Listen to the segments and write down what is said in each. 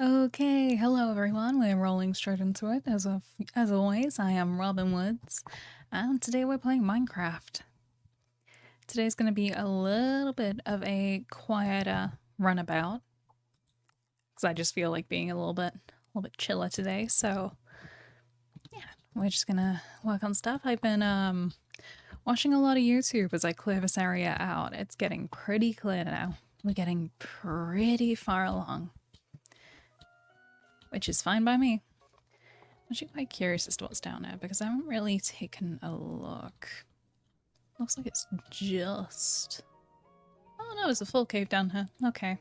Okay, hello everyone. We're rolling straight into it. As always, I am Robyn Woods, and today we're playing Minecraft. Today's going to be a little bit of a quieter runabout because I just feel like being a little bit chiller today. So yeah, we're just gonna work on stuff. I've been watching a lot of YouTube as I clear this area out. It's getting pretty clear now. We're getting pretty far along, which is fine by me. I'm actually quite curious as to what's down there because I haven't really taken a look. Looks like it's just... Oh no, there's a full cave down here. Okay.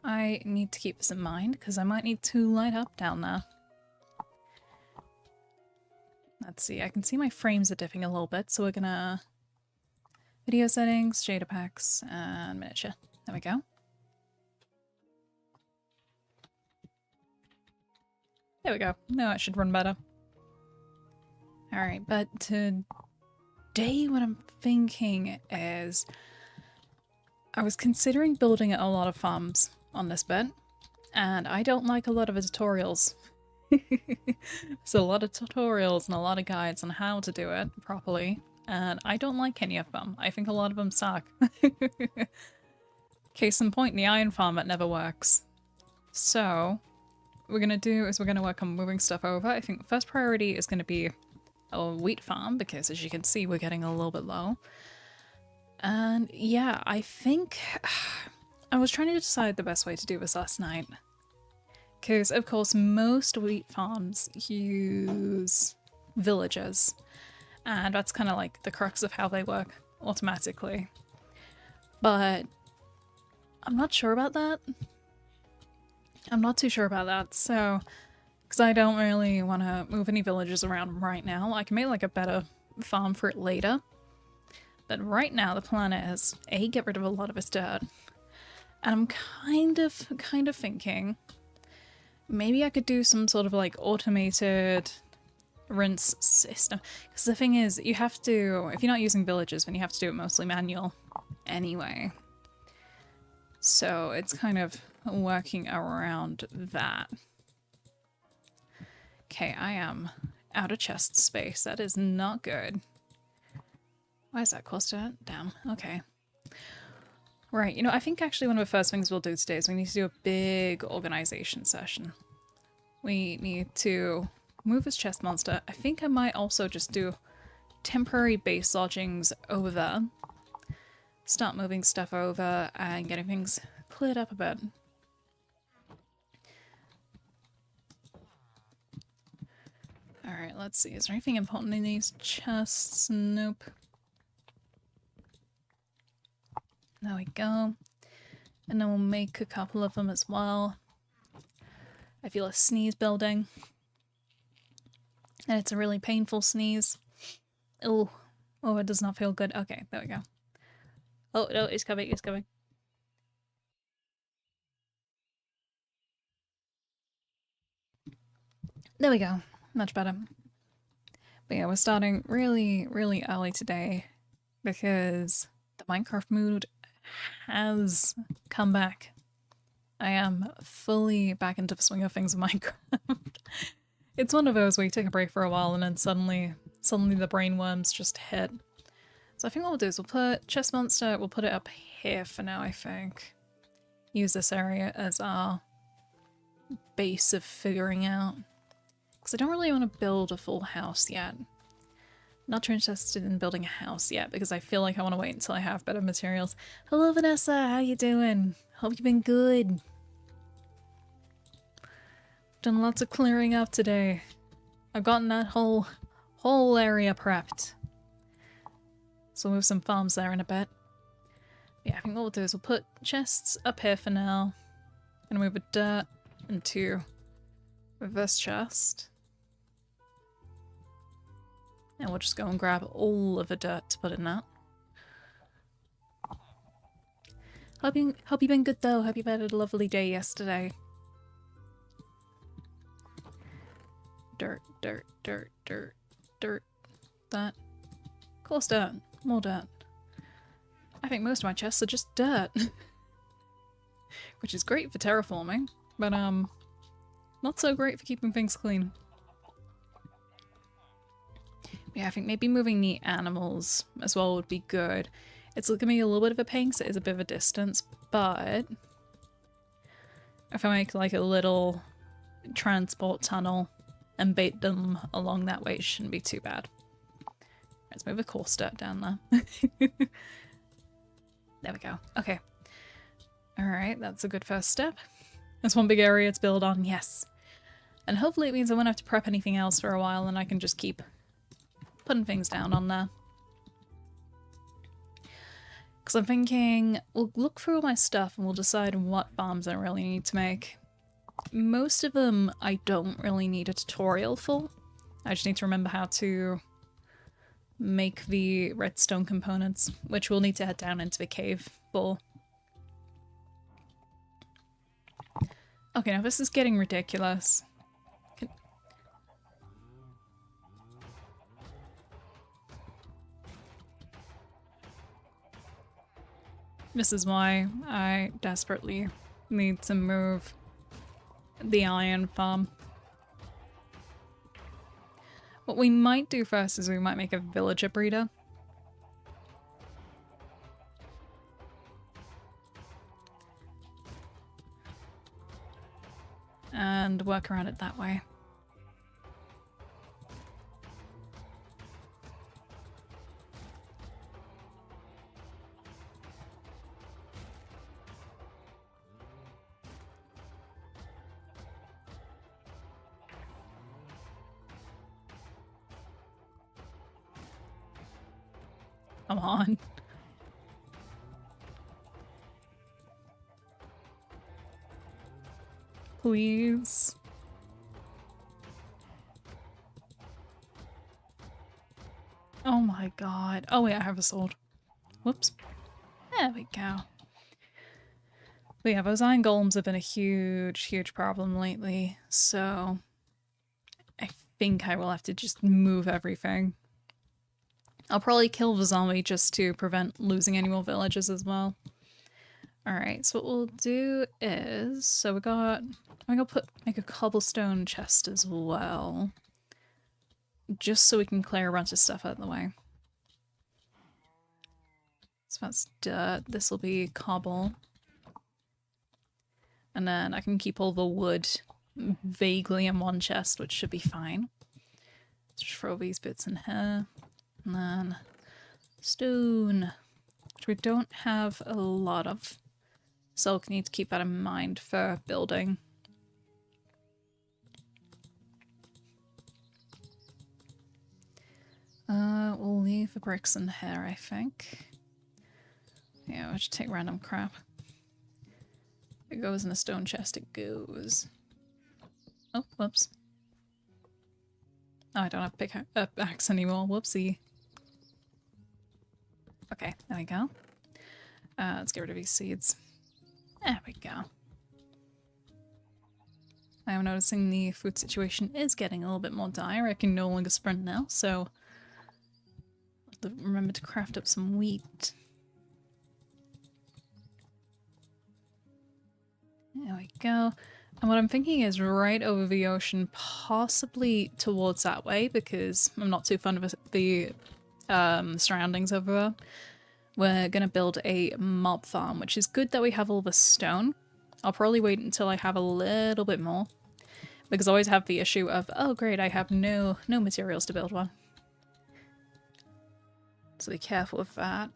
I need to keep this in mind because I might need to light up down there. Let's see, I can see my frames are dipping a little bit, so we're gonna... Video settings, shader packs, and miniature. There we go. There we go. Now it should run better. Alright, but today what I'm thinking is I was considering building a lot of farms on this bit, and I don't like a lot of the tutorials. There's a lot of tutorials and a lot of guides on how to do it properly, and I don't like any of them. I think a lot of them suck. Case in point, the iron farm, it never works. So what we're gonna do is we're gonna work on moving stuff over. I think the first priority is gonna be a wheat farm, because as you can see we're getting a little bit low. And yeah, I think I was trying to decide the best way to do this last night, because of course most wheat farms use villagers, and that's kind of like the crux of how they work automatically. But I'm not sure about that. I'm not too sure about that, so because I don't really want to move any villagers around right now. I can make like a better farm for it later. But right now the plan is A, get rid of a lot of its dirt. And I'm kind of thinking maybe I could do some sort of like automated rinse system. Because the thing is, you have to, if you're not using villagers, then you have to do it mostly manual anyway. So it's kind of working around that. Okay, I am out of chest space. That is not good. Why is that close to it? Damn, okay. Right, you know, I think actually one of the first things we'll do today is we need to do a big organization session. We need to move this chest monster. I think I might also just do temporary base lodgings over there. Start moving stuff over and getting things cleared up a bit. Alright, let's see. Is there anything important in these chests? Nope. There we go. And then we'll make a couple of them as well. I feel a sneeze building. And it's a really painful sneeze. Oh, it does not feel good. Okay, there we go. Oh, no, it's coming, it's coming. There we go. Much better. But yeah, we're starting really, really early today because the Minecraft mood has come back. I am fully back into the swing of things with Minecraft. It's one of those where you take a break for a while and then suddenly the brainworms just hit. So I think what we'll do is we'll put Chest Monster, we'll put it up here for now, I think. Use this area as our base of figuring out. Because I don't really want to build a full house yet. Not too interested in building a house yet because I feel like I want to wait until I have better materials. Hello Vanessa, how you doing? Hope you've been good. Done lots of clearing up today. I've gotten that whole area prepped. So we'll move some farms there in a bit. Yeah, I think what we'll do is we'll put chests up here for now. Gonna move a dirt into reverse chest. And we'll just go and grab all of the dirt to put in that. Hope you've been good though. Hope you've had a lovely day yesterday. Dirt, dirt, dirt, dirt, dirt. That. Of course dirt. More dirt. I think most of my chests are just dirt. Which is great for terraforming. But, not so great for keeping things clean. Yeah, I think maybe moving the animals as well would be good. It's gonna be a little bit of a pain because it is a bit of a distance, but if I make like a little transport tunnel and bait them along that way, it shouldn't be too bad. Let's move a course dirt down there. There we go. Okay. Alright, that's a good first step. That's one big area to build on, yes. And hopefully it means I won't have to prep anything else for a while and I can just keep putting things down on there. Because I'm thinking, we'll look through all my stuff and we'll decide what farms I really need to make. Most of them I don't really need a tutorial for. I just need to remember how to make the redstone components, which we'll need to head down into the cave for. Okay, now this is getting ridiculous. This is why I desperately need to move the iron farm. What we might do first is we might make a villager breeder. And work around it that way. Come on. Please. Oh my god. Oh wait, I have a sword. Whoops. There we go. But yeah, those iron golems have been a huge, huge problem lately, so I think I will have to just move everything. I'll probably kill the zombie just to prevent losing any more villages as well. Alright, so what we'll do is, so I'm gonna make a cobblestone chest as well. Just so we can clear a bunch of stuff out of the way. So that's dirt, this will be cobble. And then I can keep all the wood vaguely in one chest, which should be fine. Let's just throw these bits in here. And then stone, which we don't have a lot of. So we'll need to keep that in mind for building. We'll leave the bricks in here, I think. Yeah, we'll just take random crap. If it goes in a stone chest, it goes. Oh, whoops. Oh, I don't have pickaxe anymore. Whoopsie. Okay, there we go. Let's get rid of these seeds. There we go. I am noticing the food situation is getting a little bit more dire. I can no longer sprint now, so remember to craft up some wheat. There we go. And what I'm thinking is right over the ocean, possibly towards that way, because I'm not too fond of the surroundings over there. We're gonna build a mob farm, which is good that we have all the stone. I'll probably wait until I have a little bit more, because I always have the issue of, oh great, I have no materials to build one. So be careful with that.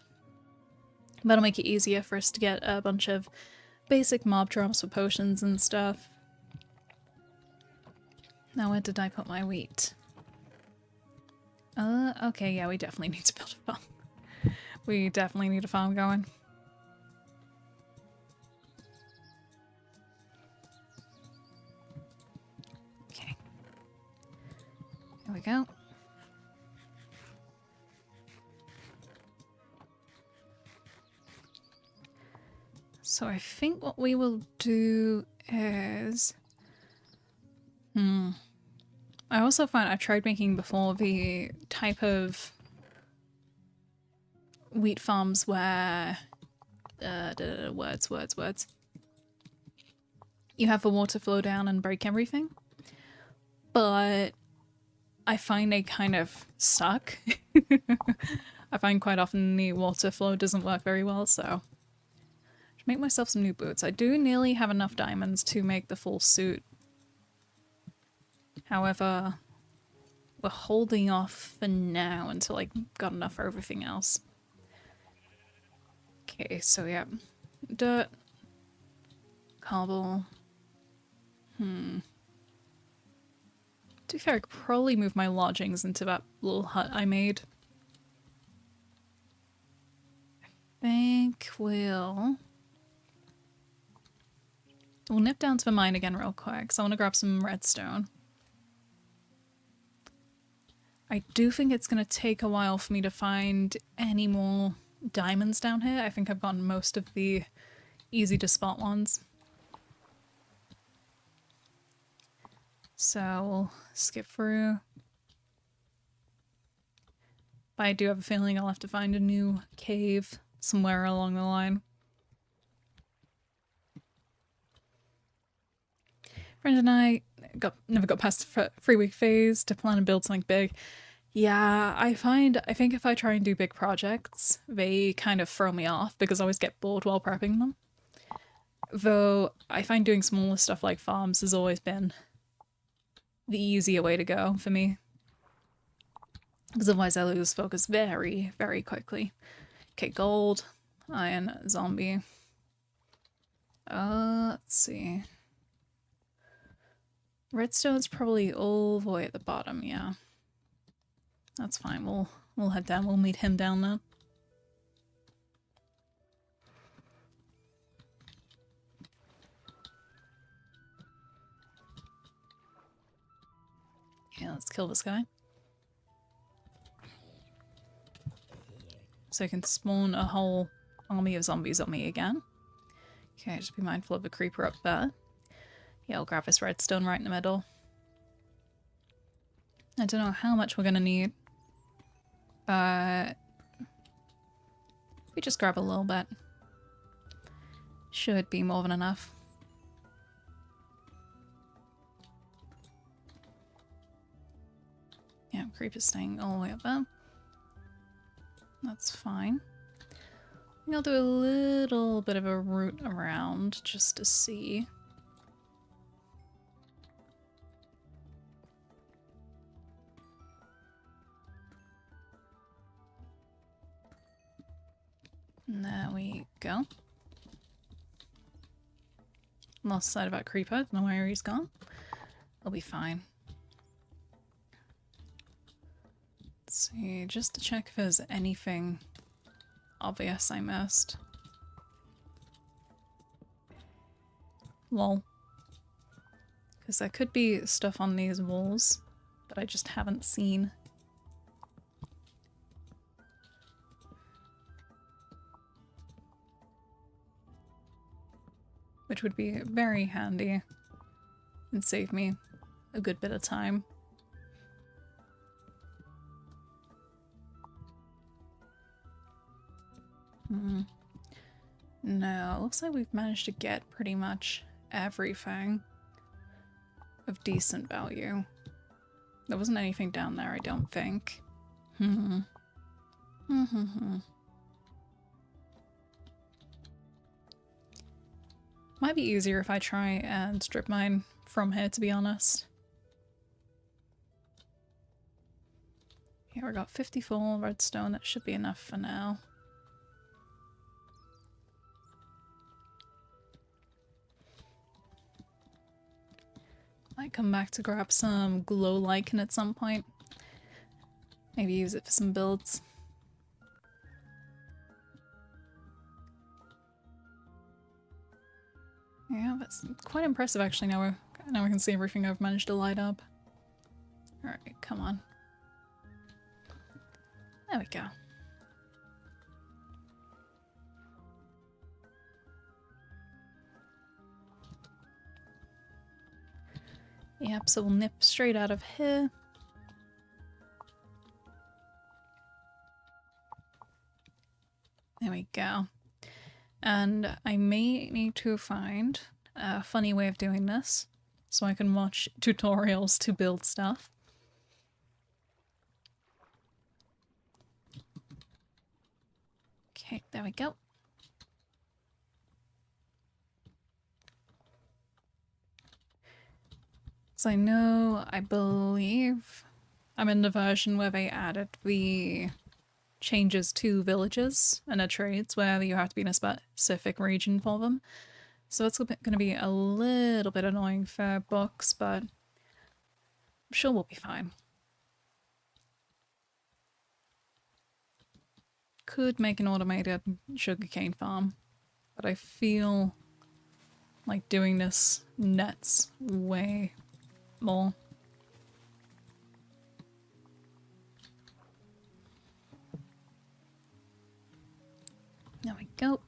That'll make it easier for us to get a bunch of basic mob drops for potions and stuff. Now where did I put my wheat? Okay, yeah, we definitely need to build a farm. We definitely need a farm going. Okay. There we go. So I think what we will do is... I also find I tried making before the type of wheat farms where... words. you have the water flow down and break everything. But I find they kind of suck. I find quite often the water flow doesn't work very well, so should make myself some new boots. I do nearly have enough diamonds to make the full suit. However, we're holding off for now until I got enough for everything else. Okay, so yeah. Dirt. Cobble. To be fair, I could probably move my lodgings into that little hut I made. I think we'll nip down to the mine again real quick, so I want to grab some redstone. I do think it's going to take a while for me to find any more diamonds down here. I think I've gotten most of the easy to spot ones. So we'll skip through. But I do have a feeling I'll have to find a new cave somewhere along the line. Friend and I never got past the 3-week phase to plan and build something big. Yeah, I think if I try and do big projects, they kind of throw me off because I always get bored while prepping them. Though I find doing smaller stuff like farms has always been the easier way to go for me. Because otherwise I lose focus very, very quickly. Okay, gold, iron, zombie. Let's see. Redstone's probably all the way at the bottom, yeah. That's fine, we'll head down, we'll meet him down there. Okay, let's kill this guy. So I can spawn a whole army of zombies on me again. Okay, just be mindful of the creeper up there. Yeah, I'll grab this redstone right in the middle. I don't know how much we're gonna need, but we just grab a little bit. Should be more than enough. Yeah, creeper's staying all the way up there. That's fine. I think I'll do a little bit of a route around just to see. There we go. Lost sight of that creeper, don't know where he's gone. He'll be fine. Let's see, just to check if there's anything obvious I missed. Lol. Because there could be stuff on these walls that I just haven't seen. Which would be very handy and save me a good bit of time. No, looks like we've managed to get pretty much everything of decent value. There wasn't anything down there, I don't think. Might be easier if I try and strip mine from here, to be honest. Here we got 54 redstone, that should be enough for now. Might come back to grab some glow lichen at some point. Maybe use it for some builds. Yeah, that's quite impressive actually. Now we can see everything I've managed to light up. Alright, come on. There we go. Yep, so we'll nip straight out of here. There we go. And I may need to find a funny way of doing this, so I can watch tutorials to build stuff. Okay, there we go. So I believe I'm in the version where they added the changes to villages and their trades where you have to be in a specific region for them. So it's going to be a little bit annoying for books, but I'm sure we'll be fine. Could make an automated sugarcane farm, but I feel like doing this nets way more. There we go.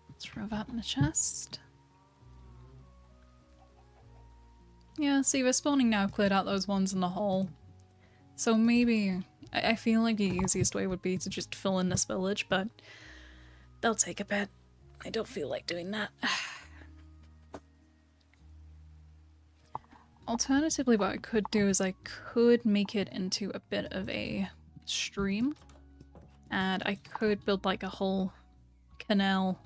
Let's throw that in the chest. Yeah, see, the spawning now cleared out those ones in the hole. So maybe, I feel like the easiest way would be to just fill in this village, but they'll take a bit. I don't feel like doing that. Alternatively, what I could do is I could make it into a bit of a stream, and I could build like a whole canal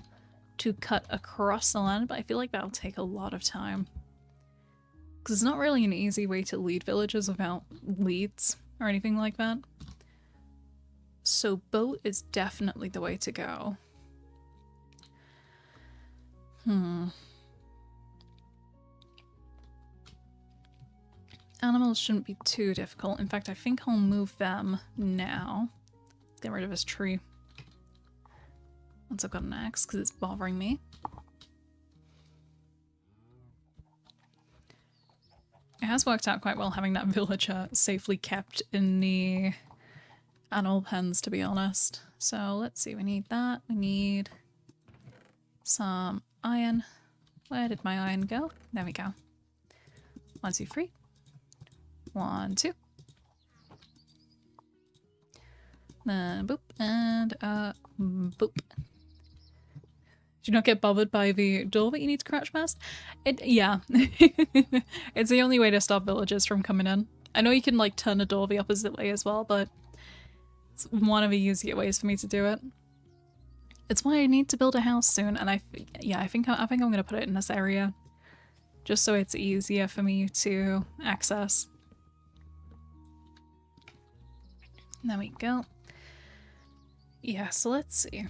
to cut across the land, but I feel like that'll take a lot of time. Because it's not really an easy way to lead villages without leads or anything like that. So boat is definitely the way to go. Animals shouldn't be too difficult. In fact, I think I'll move them now. Get rid of this tree. Once I've got an axe, because it's bothering me. It has worked out quite well having that villager safely kept in the animal pens, to be honest. So let's see, we need that. We need some iron. Where did my iron go? There we go. 1, 2, 3. 1, 2. Then boop and boop. Do you not get bothered by the door that you need to crouch past? Yeah. It's the only way to stop villagers from coming in. I know you can like turn the door the opposite way as well, but it's one of the easier ways for me to do it. It's why I need to build a house soon, and I think I'm gonna put it in this area, just so it's easier for me to access. There we go. Yeah, so let's see.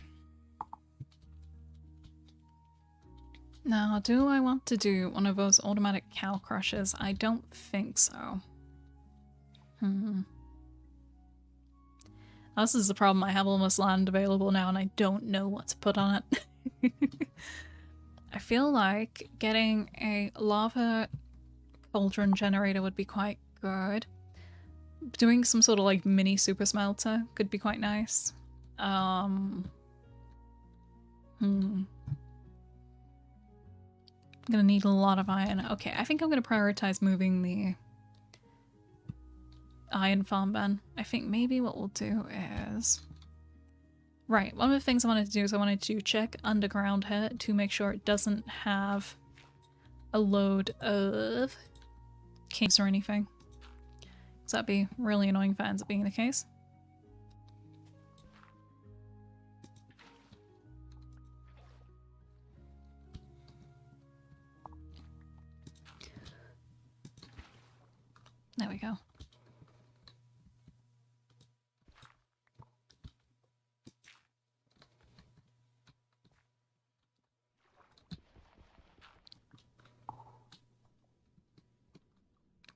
Now, do I want to do one of those automatic cow crushers? I don't think so. This is the problem. I have all this land available now and I don't know what to put on it. I feel like getting a lava cauldron generator would be quite good. Doing some sort of like mini super smelter could be quite nice. I'm gonna need a lot of iron. Okay, I think I'm gonna prioritize moving the iron farm then. I think maybe what we'll do is... Right, one of the things I wanted to do is I wanted to check underground here to make sure it doesn't have a load of caves or anything. So that'd be really annoying if that ends up being the case. There we go.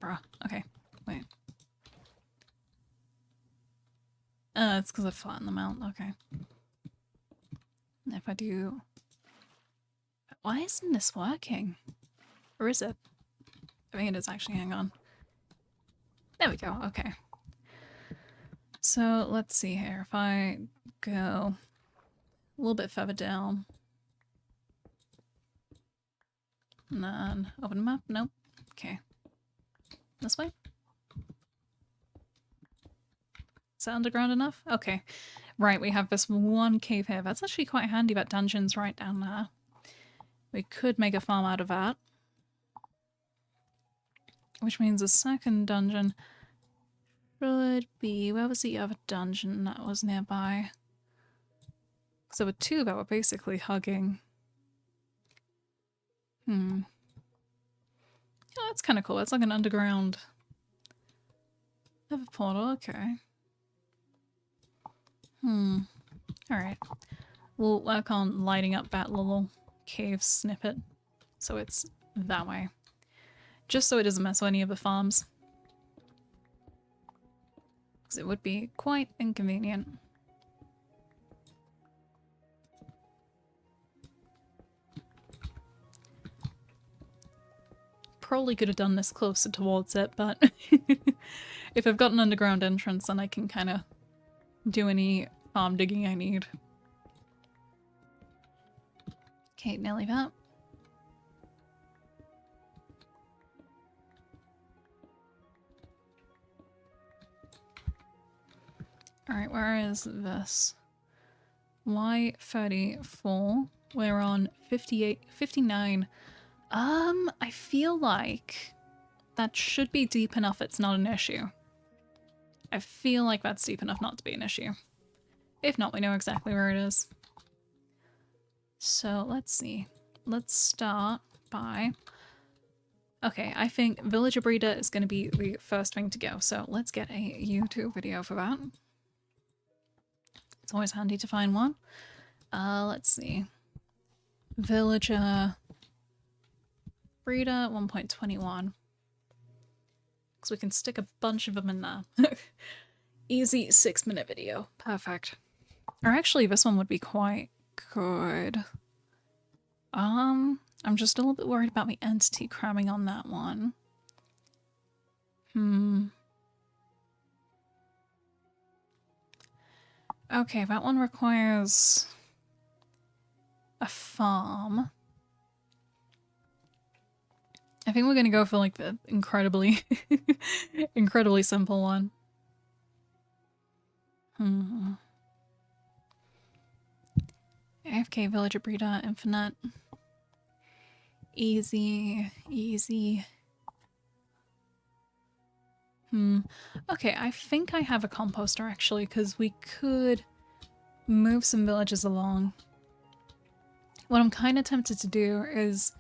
Bruh. Okay. Wait. It's because I flattened them out. Okay. If I do... Why isn't this working? Or is it? I think it is actually. Hang on. There we go. Okay. So let's see here. If I go a little bit further down. And then open the map. Nope. Okay. This way? Is that underground enough? Okay. Right, we have this one cave here. That's actually quite handy, that dungeon's right down there. We could make a farm out of that. Which means the second dungeon should be... Where was the other dungeon that was nearby? Because there were two that were basically hugging. Yeah, that's kind of cool. It's like an underground... Never portal, okay. Alright. We'll work on lighting up that little cave snippet so it's that way. Just so it doesn't mess with any of the farms. Because it would be quite inconvenient. Probably could have done this closer towards it, but if I've got an underground entrance, then I can kind of do any farm digging I need. Okay, nearly that. Alright, where is this? Y34. We're on 58, 59. I feel like that should be deep enough it's not an issue. I feel like that's deep enough not to be an issue. If not, we know exactly where it is. So let's see. Let's start by... Okay, I think Villager Breeder is going to be the first thing to go. So let's get a YouTube video for that. It's always handy to find one. Let's see. Villager Breeder 1.21. Because we can stick a bunch of them in there. Easy 6-minute video. Perfect. Or actually, this one would be quite good. I'm just a little bit worried about the entity cramming on that one. Okay, that one requires a farm. I think we're gonna go for like the incredibly incredibly simple one. AFK Villager Breeder Infinite. Easy, easy. Okay, I think I have a composter actually, because we could move some villages along. What I'm kind of tempted to do is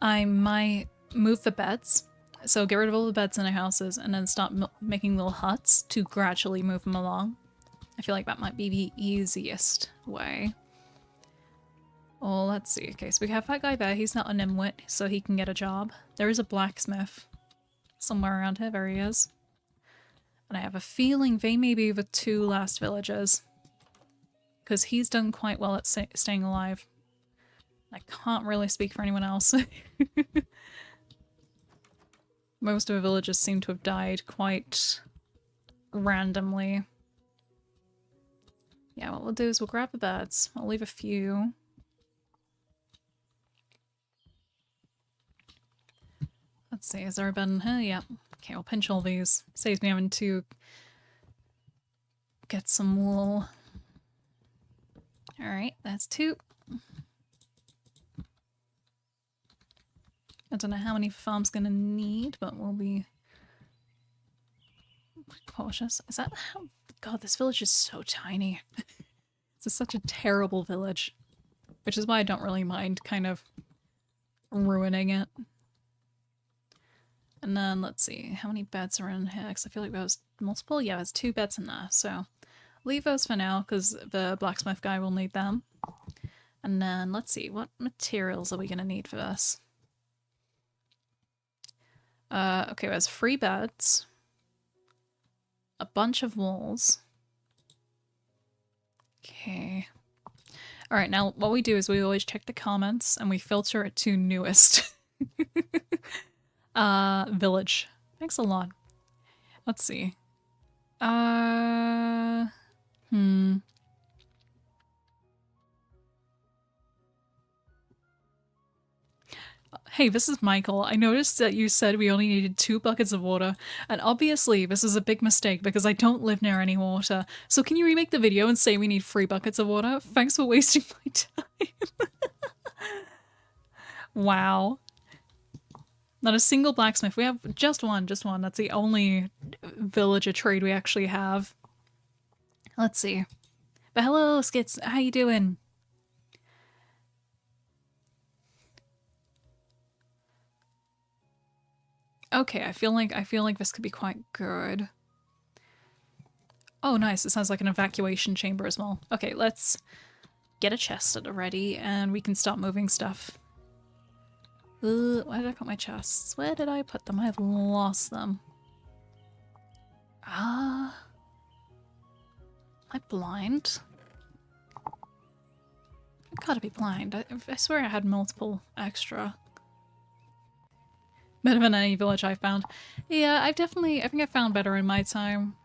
I might move the beds, so get rid of all the beds in our houses and then start making little huts to gradually move them along. I feel like that might be the easiest way. Oh, let's see. Okay, so we have that guy there. He's not a nimwit, so he can get a job. There is a blacksmith somewhere around here. There he is. And I have a feeling they may be the two last villagers, because he's done quite well at staying alive. I can't really speak for anyone else. Most of the villagers seem to have died quite randomly. Yeah, what we'll do is we'll grab the birds. I'll leave a few. Let's see, is there a bed in here? Yep. Okay, I'll pinch all these. Saves me having to get some wool. Alright, that's 2. I don't know how many farm's gonna need, but we'll be cautious. Is that how... God, this village is so tiny. This is such a terrible village. Which is why I don't really mind kind of ruining it. And then, let's see, how many beds are in here? Because I feel like there was multiple. Yeah, there's 2 beds in there, so leave those for now, because the blacksmith guy will need them. And then, let's see, what materials are we going to need for this? Okay, there's 3 beds, a bunch of walls. Okay. Alright, now what we do is we always check the comments and we filter it to newest. Village. Thanks a lot. Let's see. Hey, this is Michael. I noticed that you said we only needed 2 buckets of water, and obviously this is a big mistake because I don't live near any water. So can you remake the video and say we need 3 buckets of water? Thanks for wasting my time. Wow. Not a single blacksmith. We have just one, just one. That's the only villager trade we actually have. Let's see. But hello, Skits. How you doing? Okay, I feel like this could be quite good. Oh, nice. It sounds like an evacuation chamber as well. Okay, let's get a chest ready and we can start moving stuff. Where did I put my chests? Where did I put them? I've lost them. Am I blind? I gotta be blind. I swear I had multiple extra. Better than any village I found. Yeah, I think I found better in my time.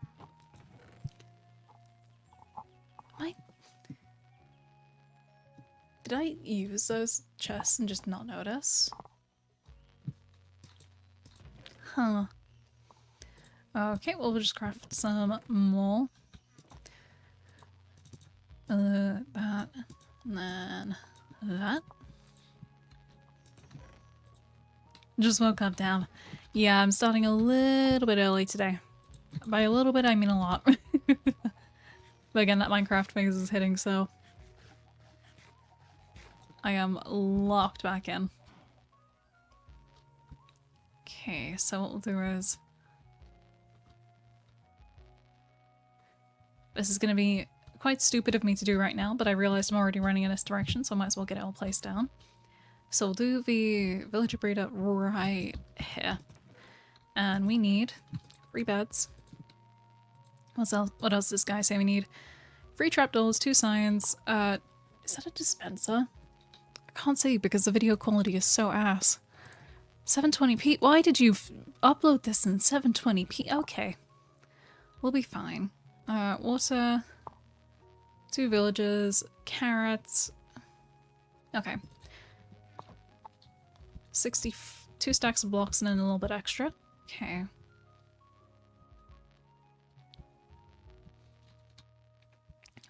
Did I use those chests and just not notice? Huh. Okay, well, we'll just craft some more. That, and then that. Just woke up, damn. Yeah, I'm starting a little bit early today. By a little bit, I mean a lot. But again, that Minecraft phase is hitting, so I am locked back in. Okay, so what we'll do is... This is going to be quite stupid of me to do right now, but I realized I'm already running in this direction, so I might as well get it all placed down. So we'll do the villager breeder right here. And we need 3 beds. What else does this guy say we need? 3 trapdoors, 2 signs. Is that a dispenser? I can't see because the video quality is so ass. 720p? Why did you upload this in 720p? Okay. We'll be fine. Water. 2 villages. Carrots. Okay. 2 stacks of blocks and then a little bit extra. Okay.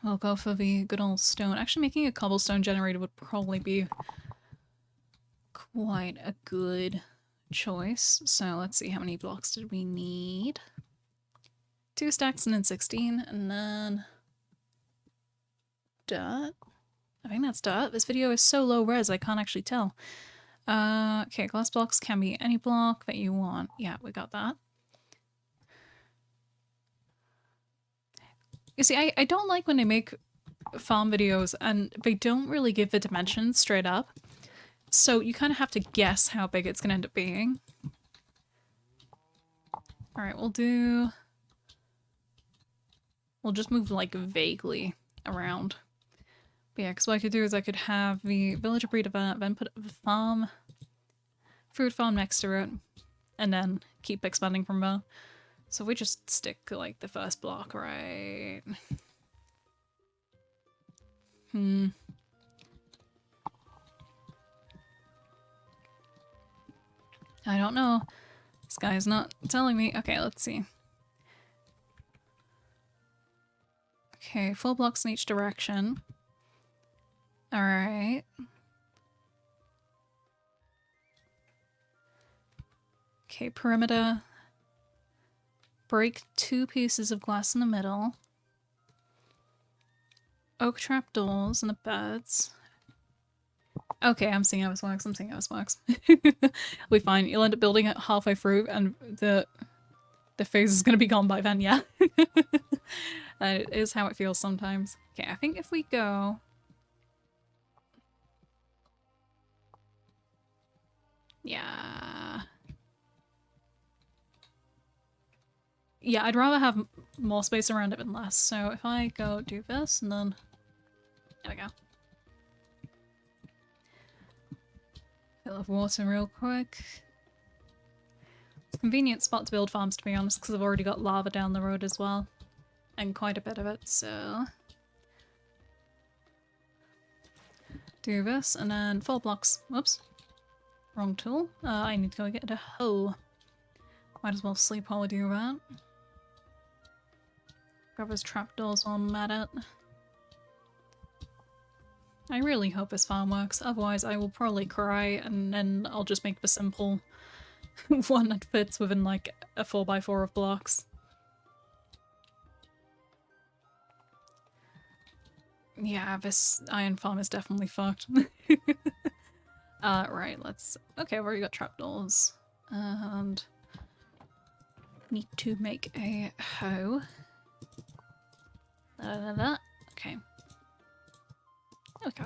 We'll go for the good old stone. Actually, making a cobblestone generator would probably be quite a good choice. So let's see, how many blocks did we need? 2 stacks and then 16, and then dirt. I think that's dirt. This video is so low res, I can't actually tell. Okay, glass blocks can be any block that you want. Yeah, we got that. You see, I don't like when they make farm videos and they don't really give the dimensions straight up. So you kind of have to guess how big it's going to end up being. Alright, we'll just move like vaguely around. But yeah, because what I could do is I could have the villager breed event, then put a farm, fruit farm next to it, and then keep expanding from there. So we just stick like the first block, right? I don't know. This guy is not telling me. Okay, let's see. Okay, 4 blocks in each direction. Alright. Okay, perimeter. Break 2 pieces of glass in the middle. Oak trapdoors in the beds. Okay, I'm seeing how this works. I'm seeing how this works. We'll be fine. You'll end up building it halfway through and the phase is going to be gone by then, yeah. It is how it feels sometimes. Okay, I think if we go... Yeah. Yeah, I'd rather have more space around it than less. So if I go do this and then... There we go. Fill of water real quick. It's a convenient spot to build farms, to be honest, because I've already got lava down the road as well. And quite a bit of it, so... Do this, and then 4 blocks. Whoops. Wrong tool. I need to go get a hoe. Might as well sleep while we do that. Grab his trapdoors while I'm at it. I really hope this farm works, otherwise I will probably cry and then I'll just make the simple one that fits within like a 4x4 of blocks. Yeah, this iron farm is definitely fucked. Right, let's... Okay, we already got trapdoors. And... need to make a hoe. Okay. There we go.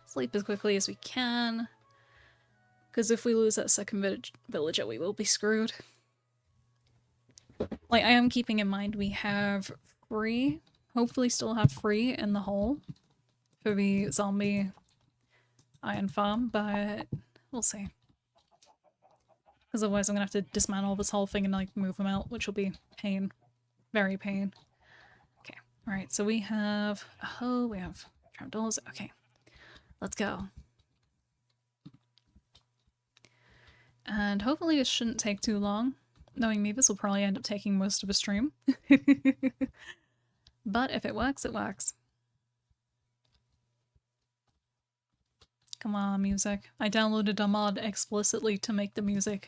Sleep as quickly as we can. Because if we lose that second villager, we will be screwed. Like, I am keeping in mind we have free, hopefully still have free in the hole for the zombie iron farm, but we'll see. Because otherwise I'm gonna have to dismantle this whole thing and like move them out, which will be pain. Very pain. Okay, alright, so we have a hoe, we have trapdoors. Okay, let's go. And hopefully this shouldn't take too long. Knowing me, this will probably end up taking most of a stream. But if it works, it works. Come on, music. I downloaded a mod explicitly to make the music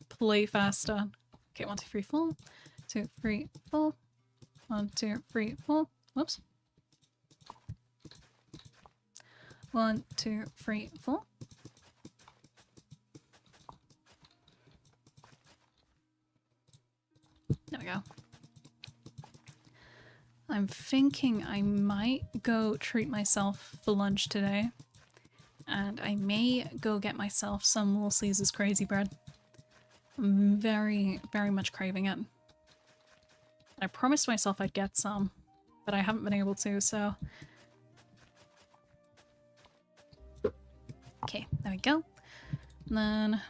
play faster. Okay, 1, 2, 3, 4. 2, 3, 4. 1, 2, 3, 4. Whoops. 1, 2, 3, 4. There we go. I'm thinking I might go treat myself for lunch today. And I may go get myself some Little Caesar's Crazy Bread. I'm very, very much craving it. I promised myself I'd get some, but I haven't been able to, so... Okay, there we go. And then...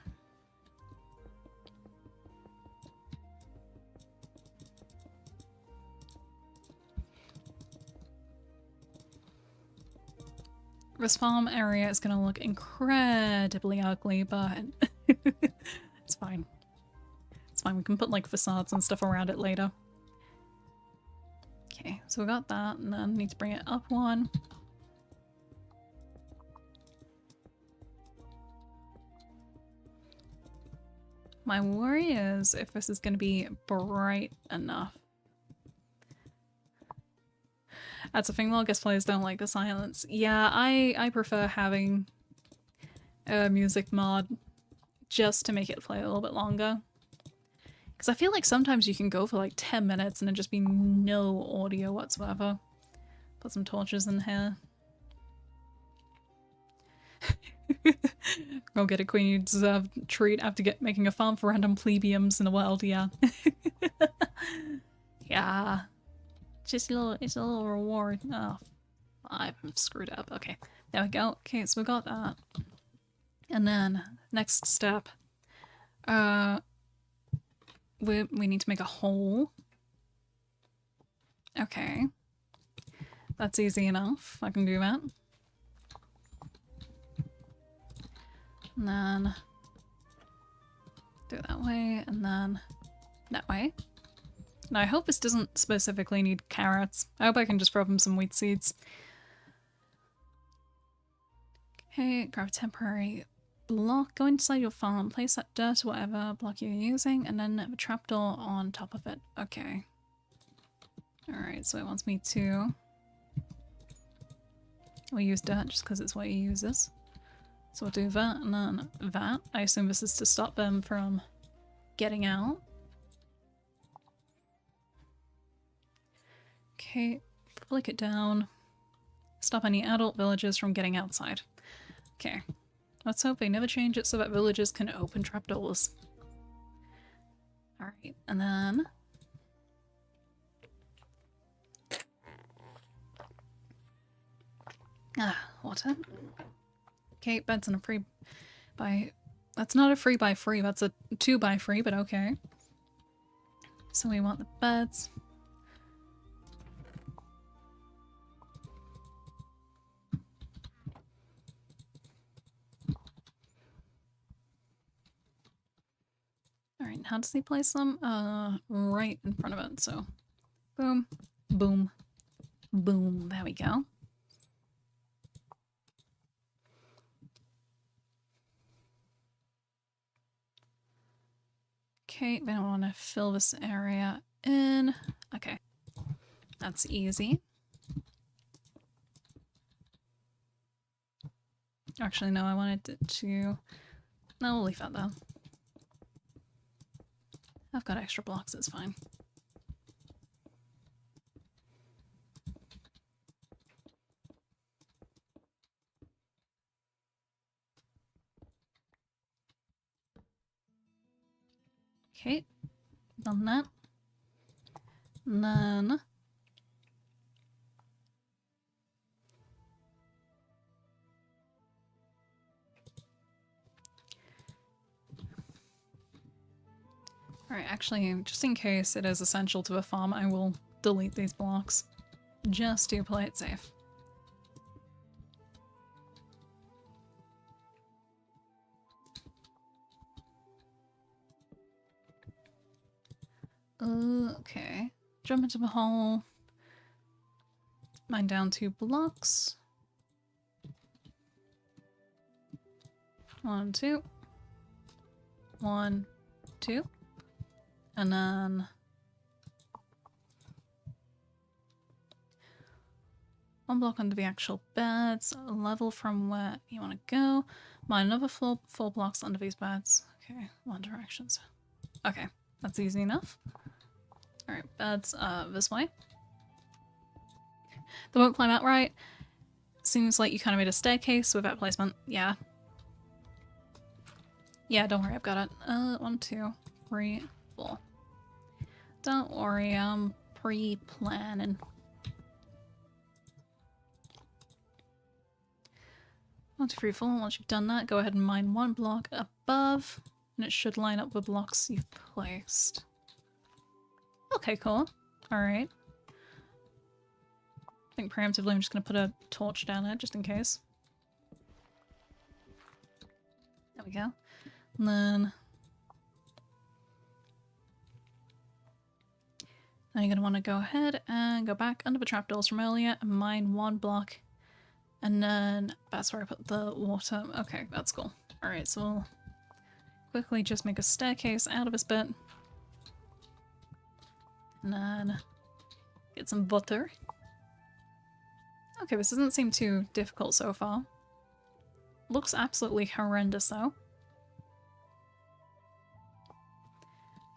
This farm area is gonna look incredibly ugly, but it's fine. It's fine, we can put like facades and stuff around it later. Okay, so we got that, and then need to bring it up one. My worry is if this is gonna be bright enough. That's a thing, though. I guess players don't like the silence. Yeah, I prefer having a music mod just to make it play a little bit longer. Because I feel like sometimes you can go for like 10 minutes and it'd just be no audio whatsoever. Put some torches in here. Go get a queen, you deserve a treat after making a farm for random plebeians in the world, yeah. Yeah. Just it's a little reward. Oh, I've screwed up. Okay, there we go. Okay, so we got that. And then, next step. We need to make a hole. Okay. That's easy enough. I can do that. And then do it that way, and then that way. Now I hope this doesn't specifically need carrots. I hope I can just throw them some wheat seeds. Okay, grab a temporary block, go inside your farm, place that dirt or whatever block you're using, and then have a trapdoor on top of it. Okay. Alright, so it wants me to... We'll use dirt just because it's what he uses. So we'll do that, and then that. I assume this is to stop them from getting out. Okay, flick it down. Stop any adult villagers from getting outside. Okay, let's hope they never change it so that villagers can open trapdoors. Alright, and then... water. Okay, beds and a free by... That's not a 3x3, that's a 2x3, but okay. So we want the beds. how does he place them? Right in front of it, so boom, boom, boom, there we go. Okay, then I want to fill this area in. Okay, that's easy. Actually, no, I wanted it to... No, we'll leave that though. I've got extra blocks, it's fine. Okay, done that. And then... Alright, actually, just in case it is essential to the farm, I will delete these blocks. Just to play it safe. Okay. Jump into the hole. Mine down 2 blocks. 1, 2. 1, 2. And then... 1 block under the actual beds, a level from where you want to go. Mine another 4 blocks under these beds. Okay, 1 directions. Okay, that's easy enough. Alright, beds this way. They won't climb out right. Seems like you kind of made a staircase with that placement. Yeah. Yeah, don't worry, I've got it. 1, 2, 3, 4. Don't worry, I'm pre-planning. 1, 2, 3, 4. Once you've done that, go ahead and mine 1 block above, and it should line up with blocks you've placed. Okay, cool. Alright. I think preemptively I'm just going to put a torch down it, just in case. There we go. And then you're going to want to go ahead and go back under the trapdoors from earlier and mine 1 block. And then that's where I put the water. Okay, that's cool. Alright, so we'll quickly just make a staircase out of this bit. And then get some butter. Okay, this doesn't seem too difficult so far. Looks absolutely horrendous though.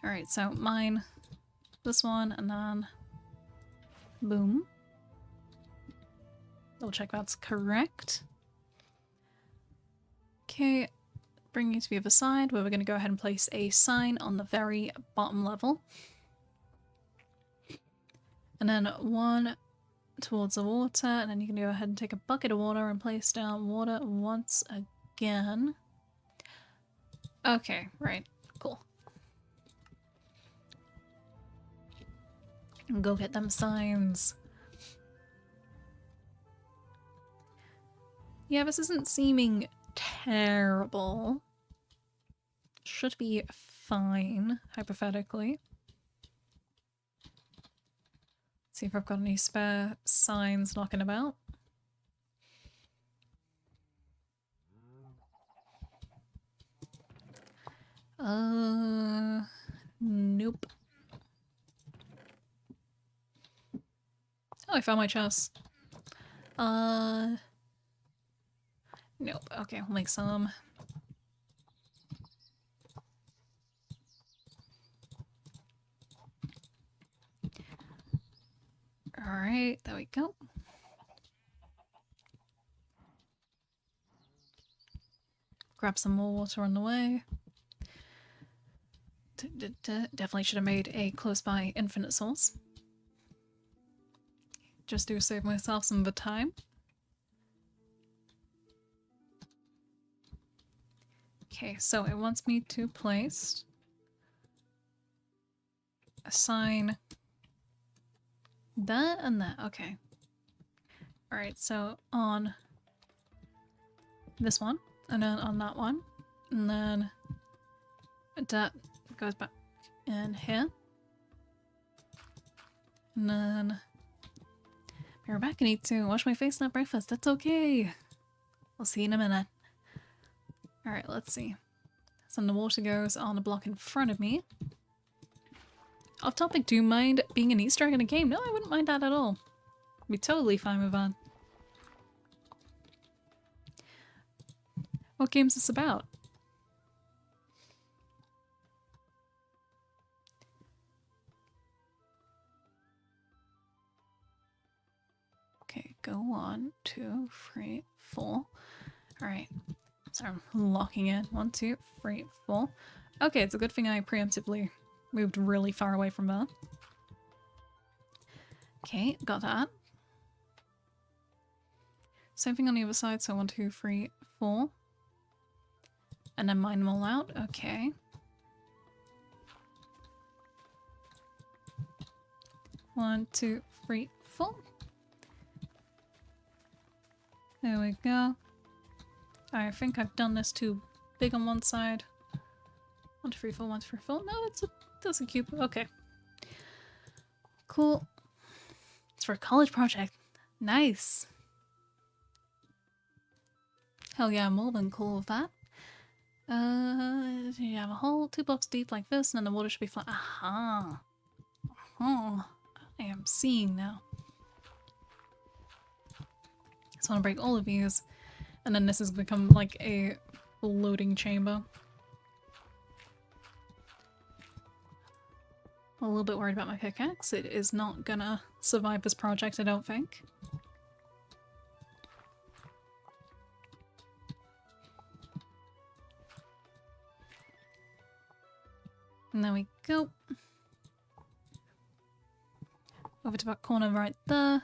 Alright, so mine this one and then boom. Double check that's correct. Okay, bring you to the other side where we're going to go ahead and place a sign on the very bottom level. And then 1 towards the water, and then you can go ahead and take a bucket of water and place down water once again. Okay, right, cool. And go get them signs. Yeah, this isn't seeming terrible. Should be fine, hypothetically. See if I've got any spare signs knocking about. Nope. Oh, I found my chest. Nope. Okay, we'll make some. Alright, there we go. Grab some more water on the way. Definitely should have made a close by infinite source. Just to save myself some of the time. Okay, so it wants me to place a sign that and that. Okay. Alright, so on this one, and then on that one, and then that goes back. in here. And then be right back. I need to wash my face and have breakfast. That's okay. I'll see you in a minute. Alright, let's see. So the water goes on the block in front of me. Off topic, do you mind being an Easter egg in a game? No, I wouldn't mind that at all. I'd be totally fine with that. What game's this about? Okay, go 1, 2, 3, 4. Alright. So I'm locking in. 1, 2, 3, 4. Okay, it's a good thing I preemptively moved really far away from there. Okay, got that. Same thing on the other side, so 1, 2, 3, 4. And then mine them all out. Okay. 1, 2, 3, 4. There we go. I think I've done this too big on one side. 1, 2, 3, 4, 1, 2, 3, 4. No, that's a cube. Okay. Cool. It's for a college project. Nice. Hell yeah, I'm more than cool with that. You have a hole 2 blocks deep like this, and then the water should be flat. Aha. Oh, I am seeing now. So I want to break all of these, and then this has become like a floating chamber. I'm a little bit worried about my pickaxe. It is not gonna survive this project, I don't think. And there we go. Over to that corner right there.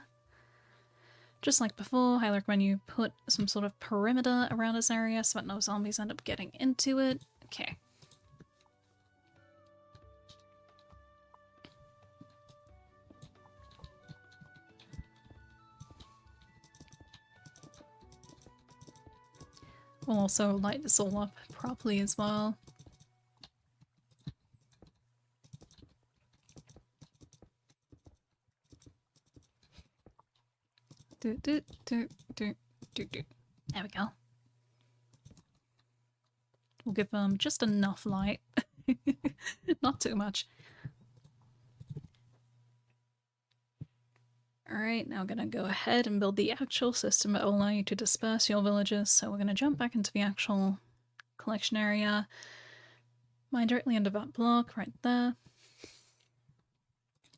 Just like before, highly recommend you put some sort of perimeter around this area so that no zombies end up getting into it. Okay. We'll also light this all up properly as well. There we go. We'll give them just enough light. Not too much. Alright, now I'm gonna go ahead and build the actual system that will allow you to disperse your villagers. So we're gonna jump back into the actual collection area. Mine directly under that block, right there.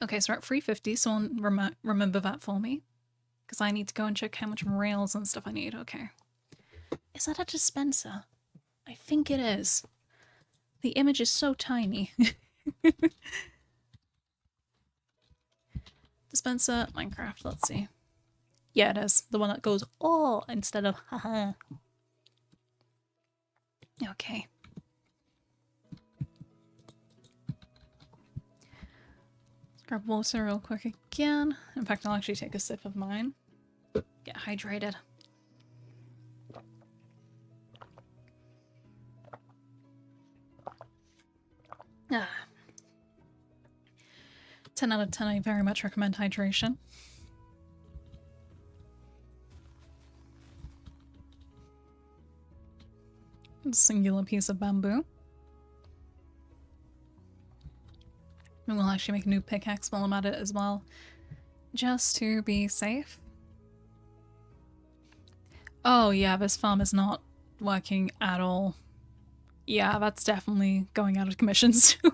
Okay, so we're at 350, someone remember that for me. Because I need to go and check how much rails and stuff I need. Okay. Is that a dispenser? I think it is. The image is so tiny. Dispenser, Minecraft, let's see. Yeah, it is. The one that goes, oh, instead of, haha. Okay. Let's grab water real quick again. In fact, I'll actually take a sip of mine. Get hydrated. Ah. 10 out of 10, I very much recommend hydration. A singular piece of bamboo. And we'll actually make a new pickaxe while I'm at it as well. Just to be safe. Oh yeah, this farm is not working at all. Yeah, that's definitely going out of commission soon.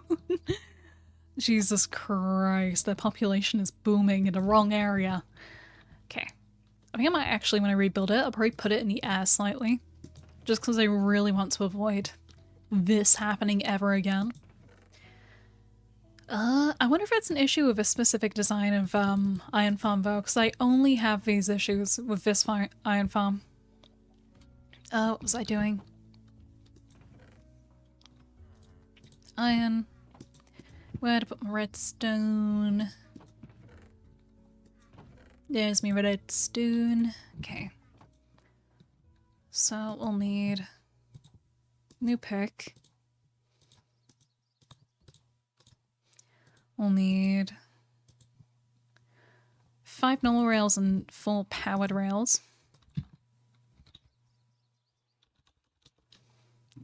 Jesus Christ, the population is booming in the wrong area. Okay. I think I might actually, when I rebuild it, I'll probably put it in the air slightly. Just because I really want to avoid this happening ever again. I wonder if it's an issue with a specific design of Iron Farm though, because I only have these issues with this Iron Farm. What was I doing? Iron. Where to put my redstone? There's my redstone. Okay. So we'll need new pick. We'll need 5 normal rails and 4 powered rails.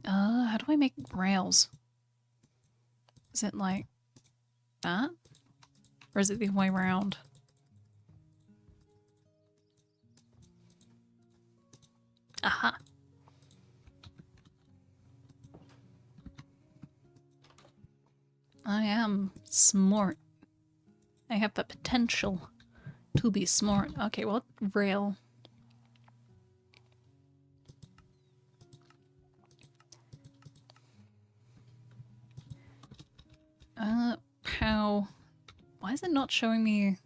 How do I make rails? Is it like that? Or is it the other way around? Aha! I am smart. I have the potential to be smart. Okay, what rail? How? Why is it not showing me?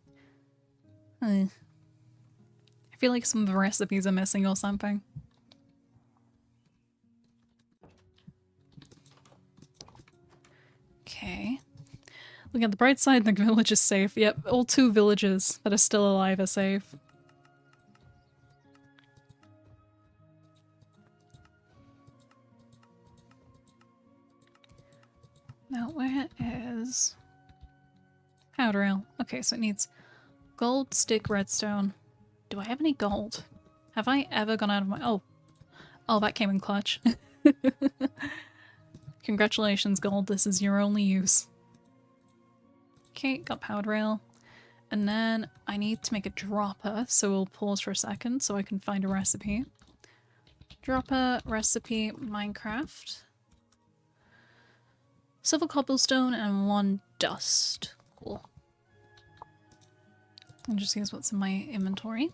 I feel like some of the recipes are missing or something. Okay. Look at the bright side, the village is safe. Yep, all 2 villages that are still alive are safe. Now, where is powder rail? Okay, so it needs gold, stick, redstone. Do I have any gold? Have I ever gone out of my... Oh, that came in clutch. Congratulations, gold. This is your only use. Okay, got powder rail. And then I need to make a dropper, so we'll pause for a second so I can find a recipe. Dropper, recipe, Minecraft. Silver cobblestone and 1 dust. Cool. I'll just use what's in my inventory.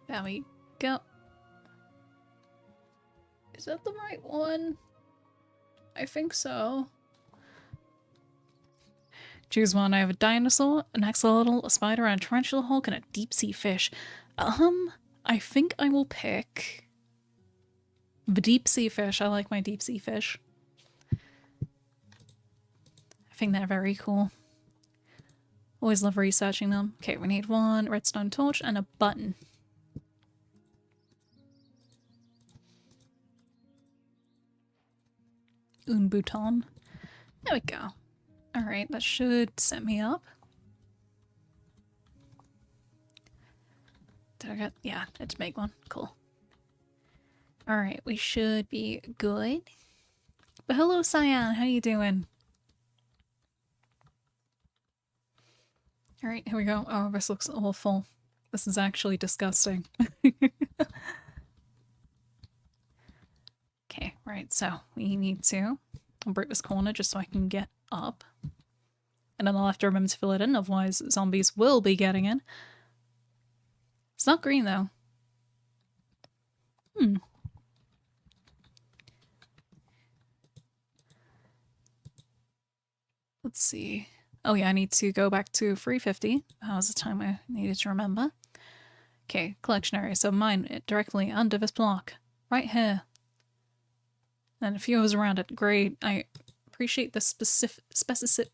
There we go. Is that the right one? I think so. Choose one. I have a dinosaur, an axolotl, a spider, and a tarantula hawk, and a deep-sea fish. I think I will pick the deep-sea fish. I like my deep-sea fish. I think they're very cool. Always love researching them. Okay, we need 1 redstone torch and a button. Un bouton. There we go. Alright, that should set me up. Did I get... Yeah, it's make one. Cool. Alright, we should be good. But hello, Cyan. How you doing? Alright, here we go. Oh, this looks awful. This is actually disgusting. Okay, right, so we need to break this corner just so I can get up. And then I'll have to remember to fill it in, otherwise zombies will be getting in. It's not green, though. Let's see. Oh yeah, I need to go back to 350. That was the time I needed to remember. Okay, collection area. So mine it directly under this block. Right here. And a few of us around it. Great. I appreciate the specific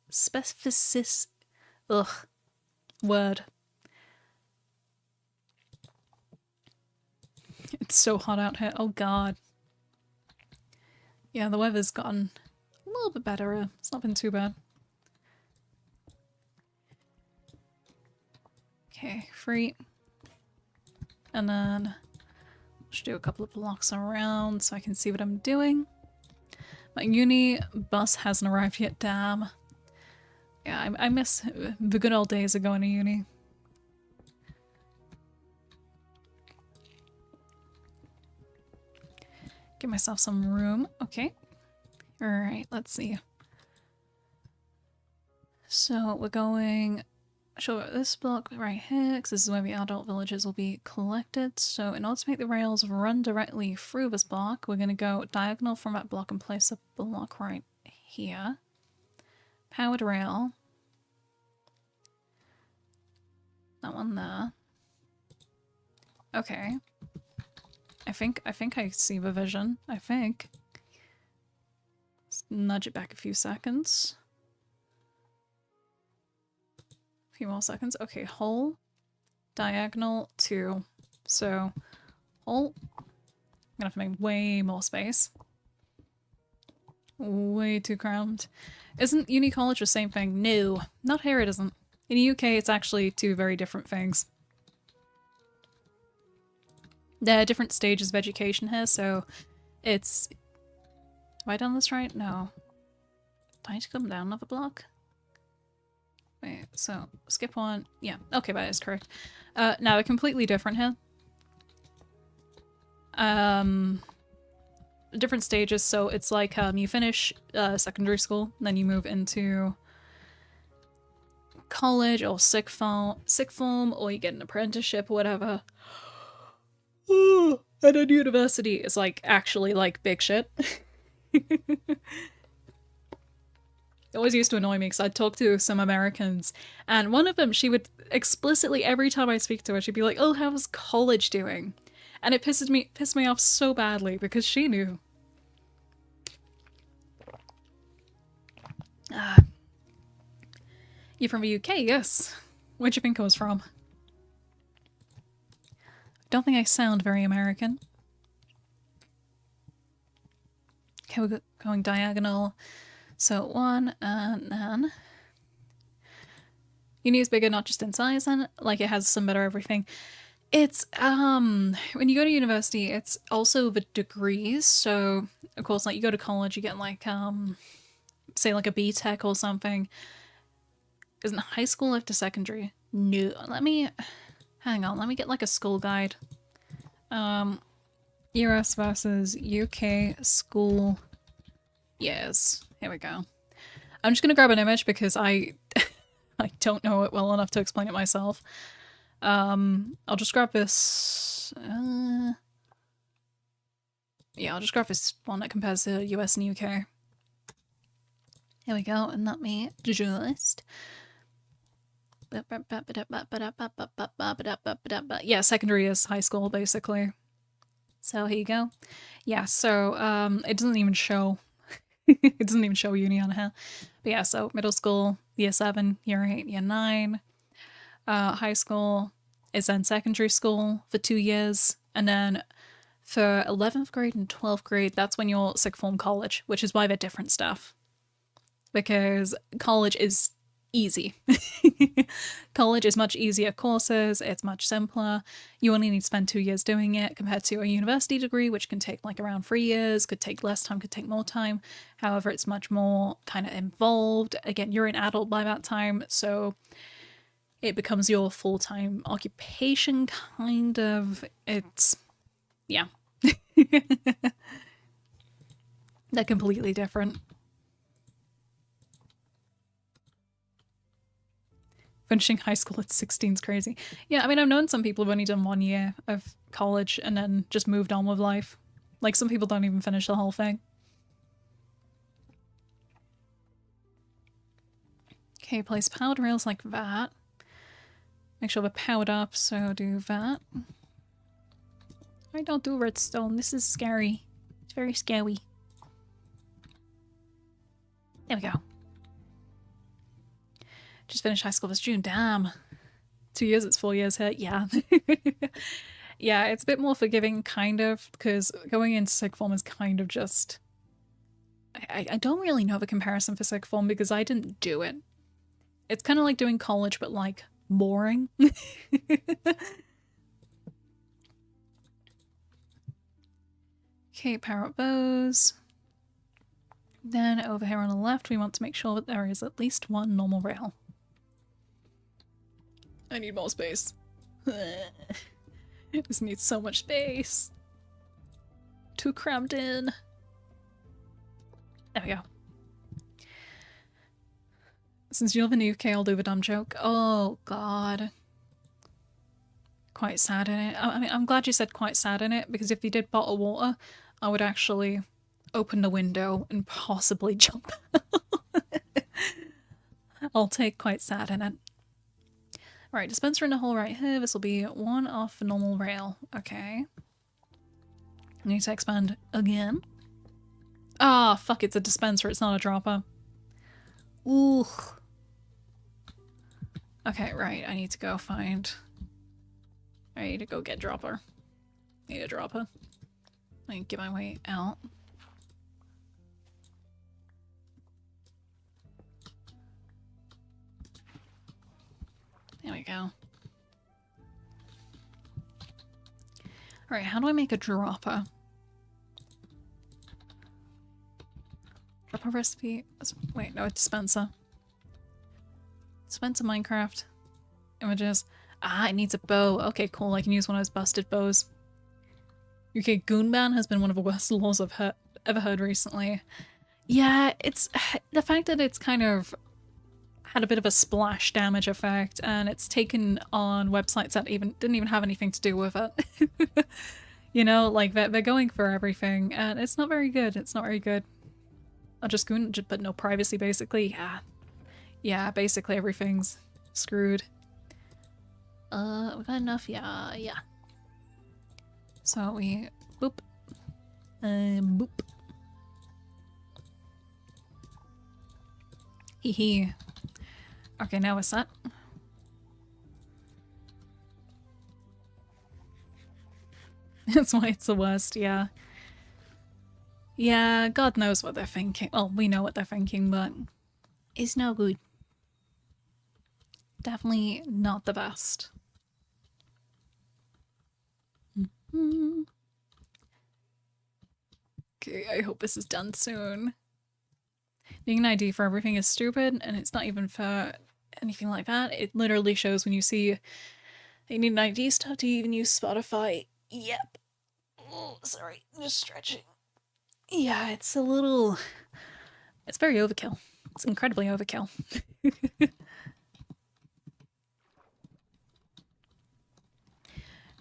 word. It's so hot out here. Oh god. Yeah, the weather's gotten a little bit better. It's not been too bad. Okay, free. And then just do a couple of blocks around so I can see what I'm doing. My uni bus hasn't arrived yet, damn. Yeah, I miss the good old days of going to uni. Give myself some room. Okay. Alright, let's see. So we're going... Sure, this block right here, because this is where the adult villages will be collected. So in order to make the rails run directly through this block, we're going to go diagonal from that block and place a block right here. Powered rail. That one there. Okay. I think I see the vision. I think. Let's nudge it back a few seconds. Few more seconds. Okay, hole, diagonal, 2. So, hole. I'm gonna have to make way more space. Way too cramped. Isn't uni college the same thing? No, not here it isn't. In the UK, it's actually two very different things. There are different stages of education here, so it's... Have I done this right? No. Do I need to come down another block? Wait, so skip one. Yeah, okay, that is correct. Now they're completely different here. Different stages, so it's like you finish secondary school, then you move into college or sixth form, or you get an apprenticeship or whatever. And then university is like actually like big shit. It always used to annoy me because I'd talk to some Americans, and one of them, she would explicitly, every time I speak to her, she'd be like, "Oh, how's college doing?" And it pissed me off so badly because she knew. You're from the UK, yes. Where'd you think I was from? Don't think I sound very American. Okay, we're going diagonal. So 1, and then... Uni is bigger, not just in size, and like it has some better everything. It's, when you go to university, it's also the degrees. So, of course, like you go to college, you get like, say like a B-Tech or something. Isn't high school after secondary? No, hang on, let me get like a school guide. US versus UK school years. Here we go. I'm just gonna grab an image because I don't know it well enough to explain it myself. I'll just grab this. Yeah, I'll just grab this one that compares to US and UK. Here we go, and let me just... Yeah, secondary is high school, basically. So here you go. Yeah, so it doesn't even show... it doesn't even show uni on here. But yeah, so middle school, year 7, year 8, year 9. High school is then secondary school for 2 years, and then for 11th grade and 12th grade, that's when you're sixth form college, which is why they're different stuff. Because college is easy. College is much easier courses, it's much simpler. You only need to spend 2 years doing it compared to a university degree, which can take like around 3 years, could take less time, could take more time. However, it's much more kind of involved. Again, you're an adult by that time, so it becomes your full-time occupation, kind of. It's... yeah. They're completely different. Finishing high school at 16 is crazy. Yeah, I mean, I've known some people who've only done 1 year of college and then just moved on with life. Like, some people don't even finish the whole thing. Okay, place powered rails like that. Make sure they're powered up, so do that. I don't do redstone. This is scary. It's very scary. There we go. Just finished high school this June. Damn. 2 years, it's 4 years here. Yeah. Yeah, it's a bit more forgiving, kind of, because going into sixth form is kind of just... I don't really know the comparison for sixth form because I didn't do it. It's kind of like doing college, but like boring. Okay, power up those. Then over here on the left, we want to make sure that there is at least one normal rail. I need more space. This needs so much space. Too crammed in. There we go. Since you live in the UK, I'll do the dumb joke. Oh, God. Quite sad in it. I mean, I'm glad you said quite sad in it, because if you did bottle water, I would actually open the window and possibly jump out. I'll take quite sad in it. Alright, dispenser in the hole right here. This will be one off the normal rail. Okay. I need to expand again. Ah, fuck, it's a dispenser, it's not a dropper. Ooh. Okay, right, I need to go find... I need to go get dropper. Need a dropper. I can get my way out. we go. Alright, how do I make a dropper? Dropper recipe? Wait, no, it's dispenser. Dispenser Minecraft. Images. Ah, it needs a bow. Okay, cool. I can use one of those busted bows. UK goon ban has been one of the worst laws I've ever heard recently. Yeah, it's the fact that it's kind of had a bit of a splash damage effect, and it's taken on websites that didn't even have anything to do with it. You know, like they're going for everything, and it's not very good. It's not very good. I'll just goon, but no privacy, basically. Yeah, basically everything's screwed. We got enough? Yeah. So we boop. Boop. Hee hee. Okay, now we're set. That's why it's the worst, yeah. Yeah, God knows what they're thinking. Well, we know what they're thinking, but it's no good. Definitely not the best. Okay, I hope this is done soon. Being an ID for everything is stupid, and it's not even for anything like that. It literally shows when you see they need an ID stuff to even use Spotify. Yep. Oh, sorry, just stretching. Yeah, it's a little... It's very overkill. It's incredibly overkill.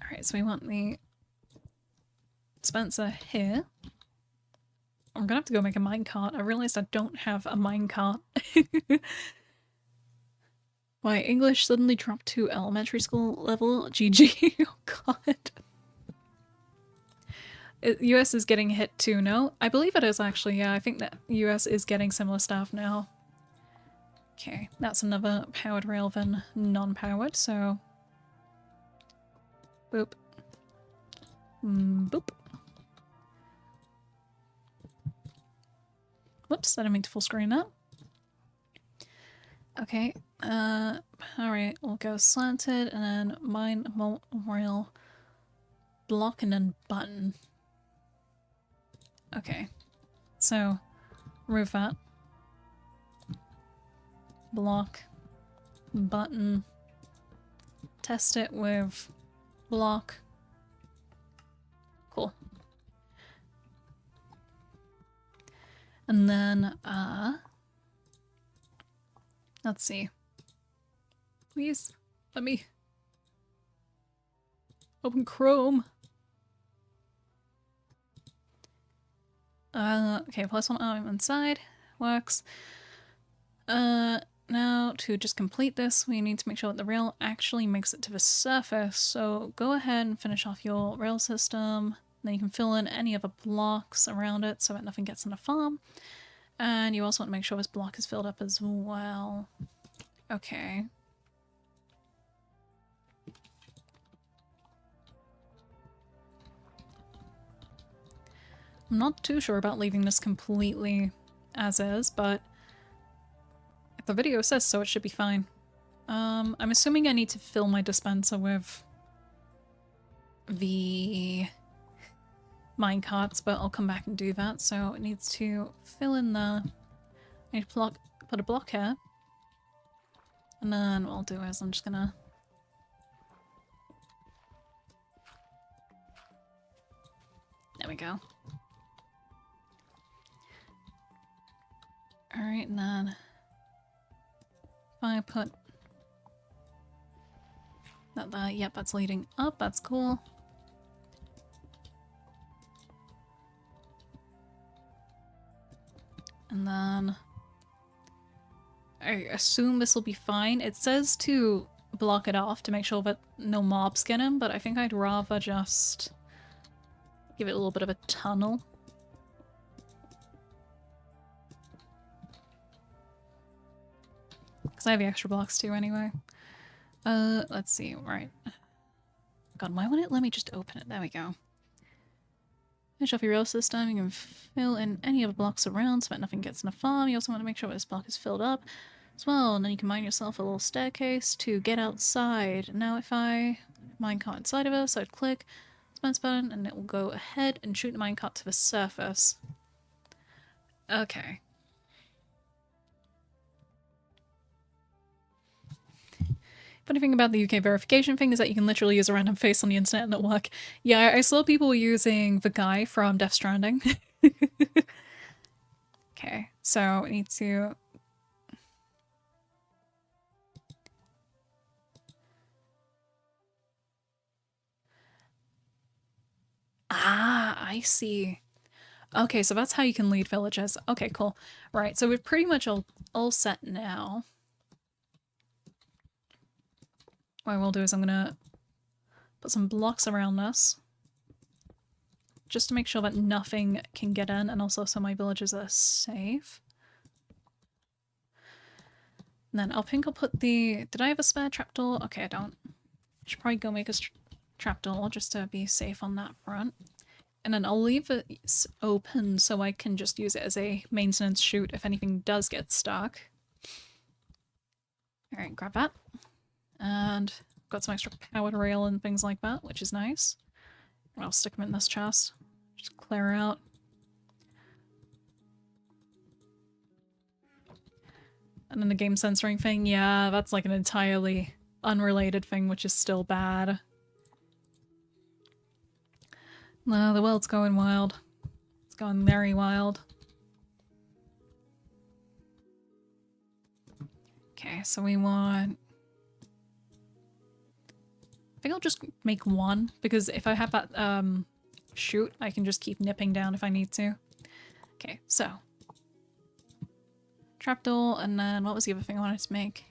Alright, so we want the dispenser here. I'm gonna have to go make a minecart. I realized I don't have a minecart. Why, English suddenly dropped to elementary school level? GG. Oh god. US is getting hit too, no? I believe it is actually, yeah. I think that US is getting similar stuff now. Okay, that's another powered rail than non-powered, so... Boop. Boop. Whoops, I didn't mean to full screen that. Okay, alright, we'll go slanted and then mine, rail, block, and then button. Okay, so remove that. Block, button, test it with block. Cool. And then, let's see. Please, let me open Chrome. Okay, +1 item inside. Works. Now to just complete this, we need to make sure that the rail actually makes it to the surface. So go ahead and finish off your rail system. Then you can fill in any other blocks around it so that nothing gets on the farm. And you also want to make sure this block is filled up as well. Okay. I'm not too sure about leaving this completely as is, but if the video says so, it should be fine. I'm assuming I need to fill my dispenser with the minecarts, but I'll come back and do that. So it needs to fill in the... I need to put a block here. And then what I'll do is I'm just gonna... There we go. Alright, and then if I put that there, yep, that's leading up, that's cool. And then I assume this will be fine. It says to block it off to make sure that no mobs get in, but I think I'd rather just give it a little bit of a tunnel. Because I have the extra blocks too anyway. Let's see, right. God, why wouldn't it let me just open it? There we go. Finish off your rail system, you can fill in any of the blocks around so that nothing gets in the farm. You also want to make sure this block is filled up. as well, and then you can mine yourself a little staircase to get outside. Now if I minecart inside of us, I'd click space button and it will go ahead and shoot the minecart to the surface. Okay. Funny thing about the UK verification thing is that you can literally use a random face on the internet and it'll work. Yeah, I saw people using the guy from Death Stranding. Okay, so we need to... Ah, I see. Okay, so that's how you can lead villages. Okay, cool. Right, so we're pretty much all set now. What I will do is I'm gonna put some blocks around this, just to make sure that nothing can get in, and also so my villages are safe. And then I think I'll put the... Did I have a spare trapdoor? Okay, I don't. I should probably go make a trapdoor just to be safe on that front. And then I'll leave it open so I can just use it as a maintenance chute if anything does get stuck. Alright, grab that. And got some extra powered rail and things like that, which is nice. I'll stick them in this chest. Just clear out. And then the game censoring thing, yeah, that's like an entirely unrelated thing, which is still bad. No, the world's going wild. It's going very wild. Okay, so we want... I think I'll just make one, because if I have that chute, I can just keep nipping down if I need to. Okay, so. Trapdoor, and then what was the other thing I wanted to make?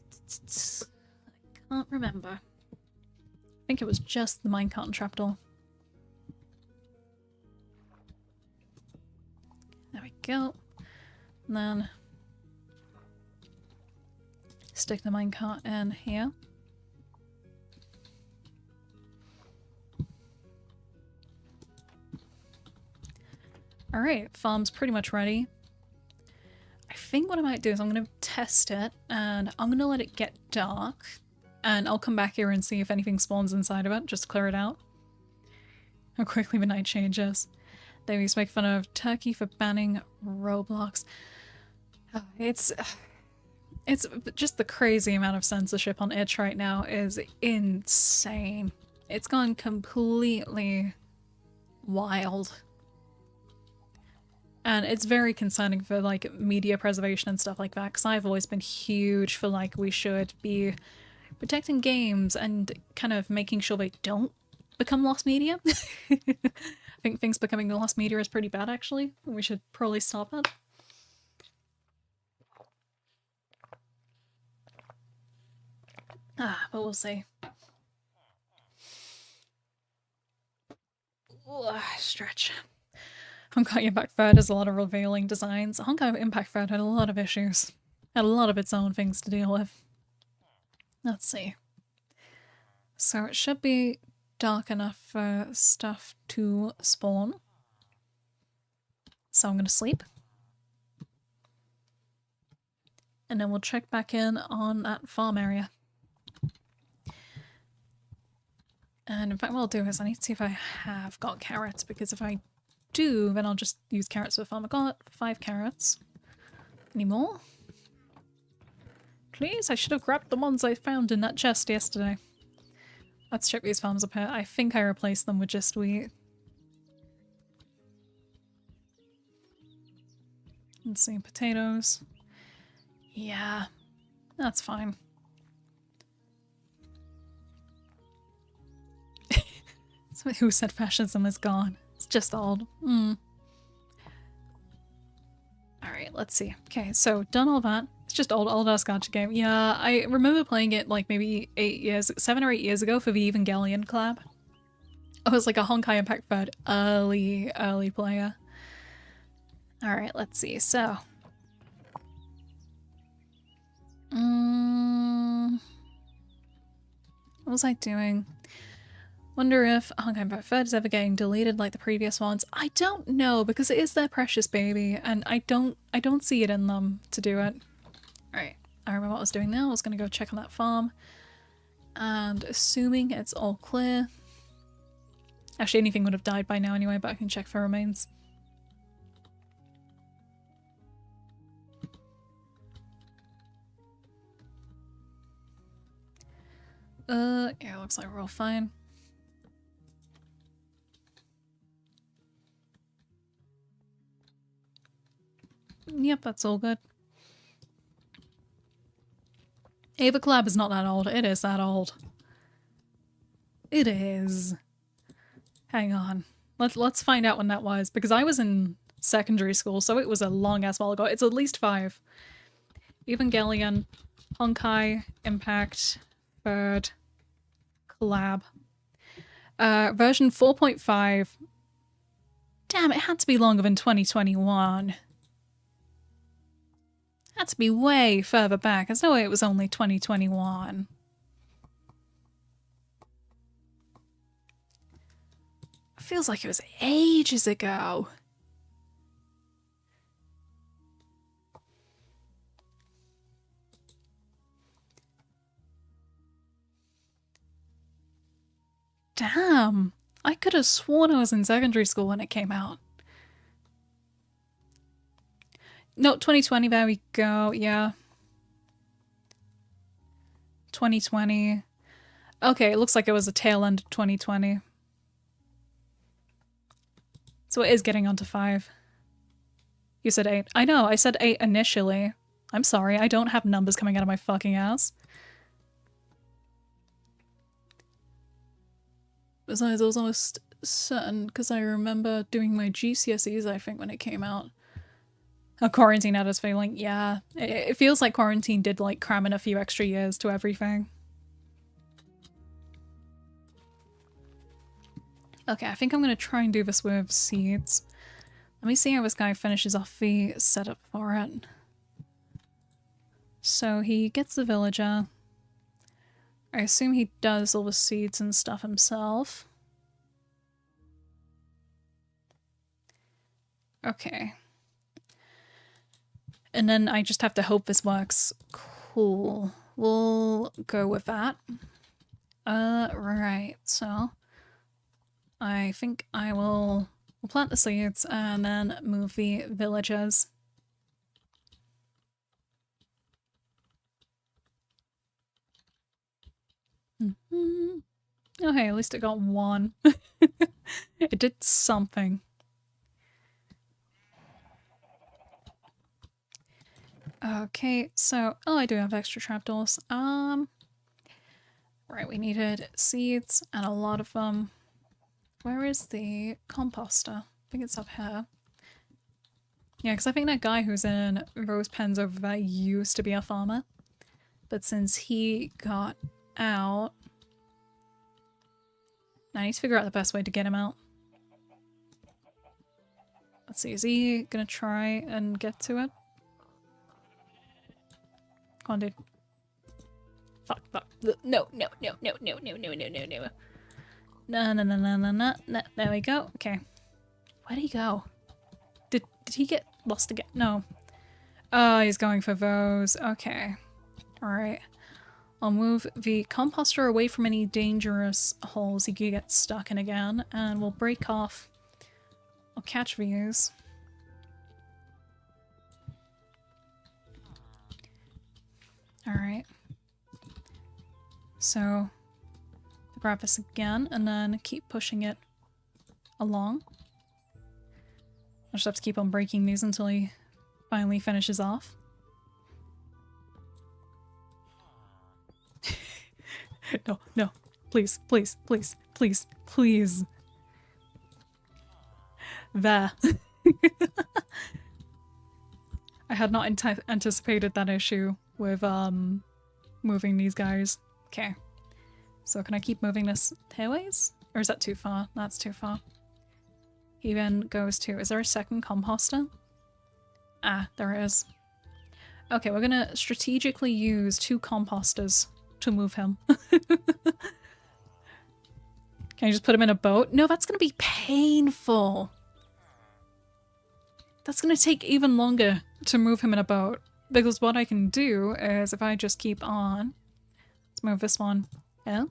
I can't remember. I think it was just the minecart and trapdoor. There we go. And then stick the minecart in here. Alright, farm's pretty much ready. I think what I might do is I'm going to test it, and I'm going to let it get dark, and I'll come back here and see if anything spawns inside of it, just to clear it out. How quickly the night changes. They used to make fun of Turkey for banning Roblox. It's just the crazy amount of censorship on itch right now is insane. It's gone completely wild. And it's very concerning for, like, media preservation and stuff like that, because I've always been huge for, like, we should be protecting games and kind of making sure they don't become lost media. I think things becoming lost media is pretty bad, actually. We should probably stop it. But we'll see. Ooh, stretch. Honkai Impact Third has a lot of revealing designs. Honkai Impact Third had a lot of issues. Had a lot of its own things to deal with. Let's see. So it should be dark enough for stuff to spawn. So I'm going to sleep. And then we'll check back in on that farm area. And in fact what I'll do is I need to see if I have got carrots, because if I do, then I'll just use carrots for the farm. I got 5 carrots. Any more? Please, I should have grabbed the ones I found in that chest yesterday. Let's check these farms up here. I think I replaced them with just wheat. Let's see, potatoes. Yeah, that's fine. Somebody who said fascism is gone. It's just old. Alright, let's see. Okay, so done all that. It's just old ass gacha game. Yeah, I remember playing it like maybe 7 or 8 years ago for the Evangelion collab. I was like a Honkai Impact Third early player. Alright, let's see. So what was I doing? Wonder if Honkai Impact Third is ever getting deleted like the previous ones. I don't know, because it is their precious baby, and I don't see it in them to do it. Alright, I remember what I was doing now. I was gonna go check on that farm. And assuming it's all clear. Actually, anything would have died by now anyway, but I can check for remains. Yeah, looks like we're all fine. Yep, that's all good. Ava Collab is not that old. It is that old. It is. Hang on. Let's find out when that was, because I was in secondary school, so it was a long-ass while ago. It's at least 5. Evangelion, Honkai, Impact, Third, Collab. Version 4.5. Damn, it had to be longer than 2021. Had to be way further back. There's no way it was only 2021. It feels like it was ages ago. Damn. I could have sworn I was in secondary school when it came out. No, 2020, there we go, yeah. 2020. Okay, it looks like it was a tail end of 2020. So it is getting onto 5. You said 8. I know, I said 8 initially. I'm sorry, I don't have numbers coming out of my fucking ass. Besides, I was almost certain, because I remember doing my GCSEs, I think, when it came out. A quarantine had us feeling, yeah. It feels like quarantine did, like, cram in a few extra years to everything. Okay, I think I'm gonna try and do this with seeds. Let me see how this guy finishes off the setup for it. So he gets the villager. I assume he does all the seeds and stuff himself. Okay. And then I just have to hope this works. Cool. We'll go with that. Right, so I think I will plant the seeds and then move the villagers. Oh hey, at least it got 1. It did something. Okay, so I do have extra trapdoors. Right, we needed seeds and a lot of them. Where is the composter? I think it's up here. Yeah, because I think that guy who's in Rose Pens over there used to be a farmer. But since he got out... I need to figure out the best way to get him out. Let's see, is he gonna try and get to it? Come on, dude. Fuck, fuck. No, no, no, no, no, no, no, no, no, no. No, no, no, no, no, no, no. There we go. Okay. Where'd he go? Did he get lost again? No. Oh, he's going for those. Okay. Alright. I'll move the composter away from any dangerous holes he could get stuck in again, and we'll break off. I'll catch these. Alright. So, grab this again, and then keep pushing it along. I'll just have to keep on breaking these until he finally finishes off. No, no. Please, please, please, please, please. There. I had not anticipated that issue with moving these guys. Okay. So can I keep moving this tailways? Or is that too far? That's too far. He then goes to... Is there a second composter? Ah, there is. Okay, we're gonna strategically use 2 composters to move him. Okay, Can I just put him in a boat? No, that's going to be painful. That's going to take even longer to move him in a boat. Because what I can do is if I just keep on... Let's move this one. Yeah.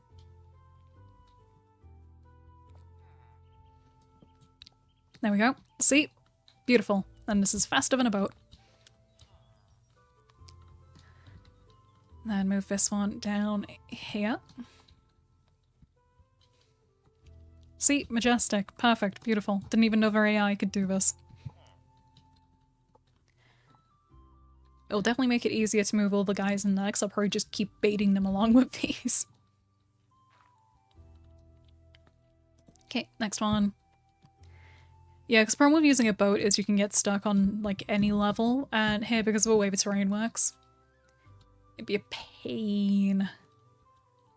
There we go. See? Beautiful. And this is faster than a boat. Then move this one down here. See? Majestic. Perfect. Beautiful. Didn't even know their AI could do this. It'll definitely make it easier to move all the guys in next. I'll probably just keep baiting them along with these. Okay, next one. Yeah, because the problem with using a boat is you can get stuck on, like, any level, and here, because of the way the terrain works, it'd be a pain.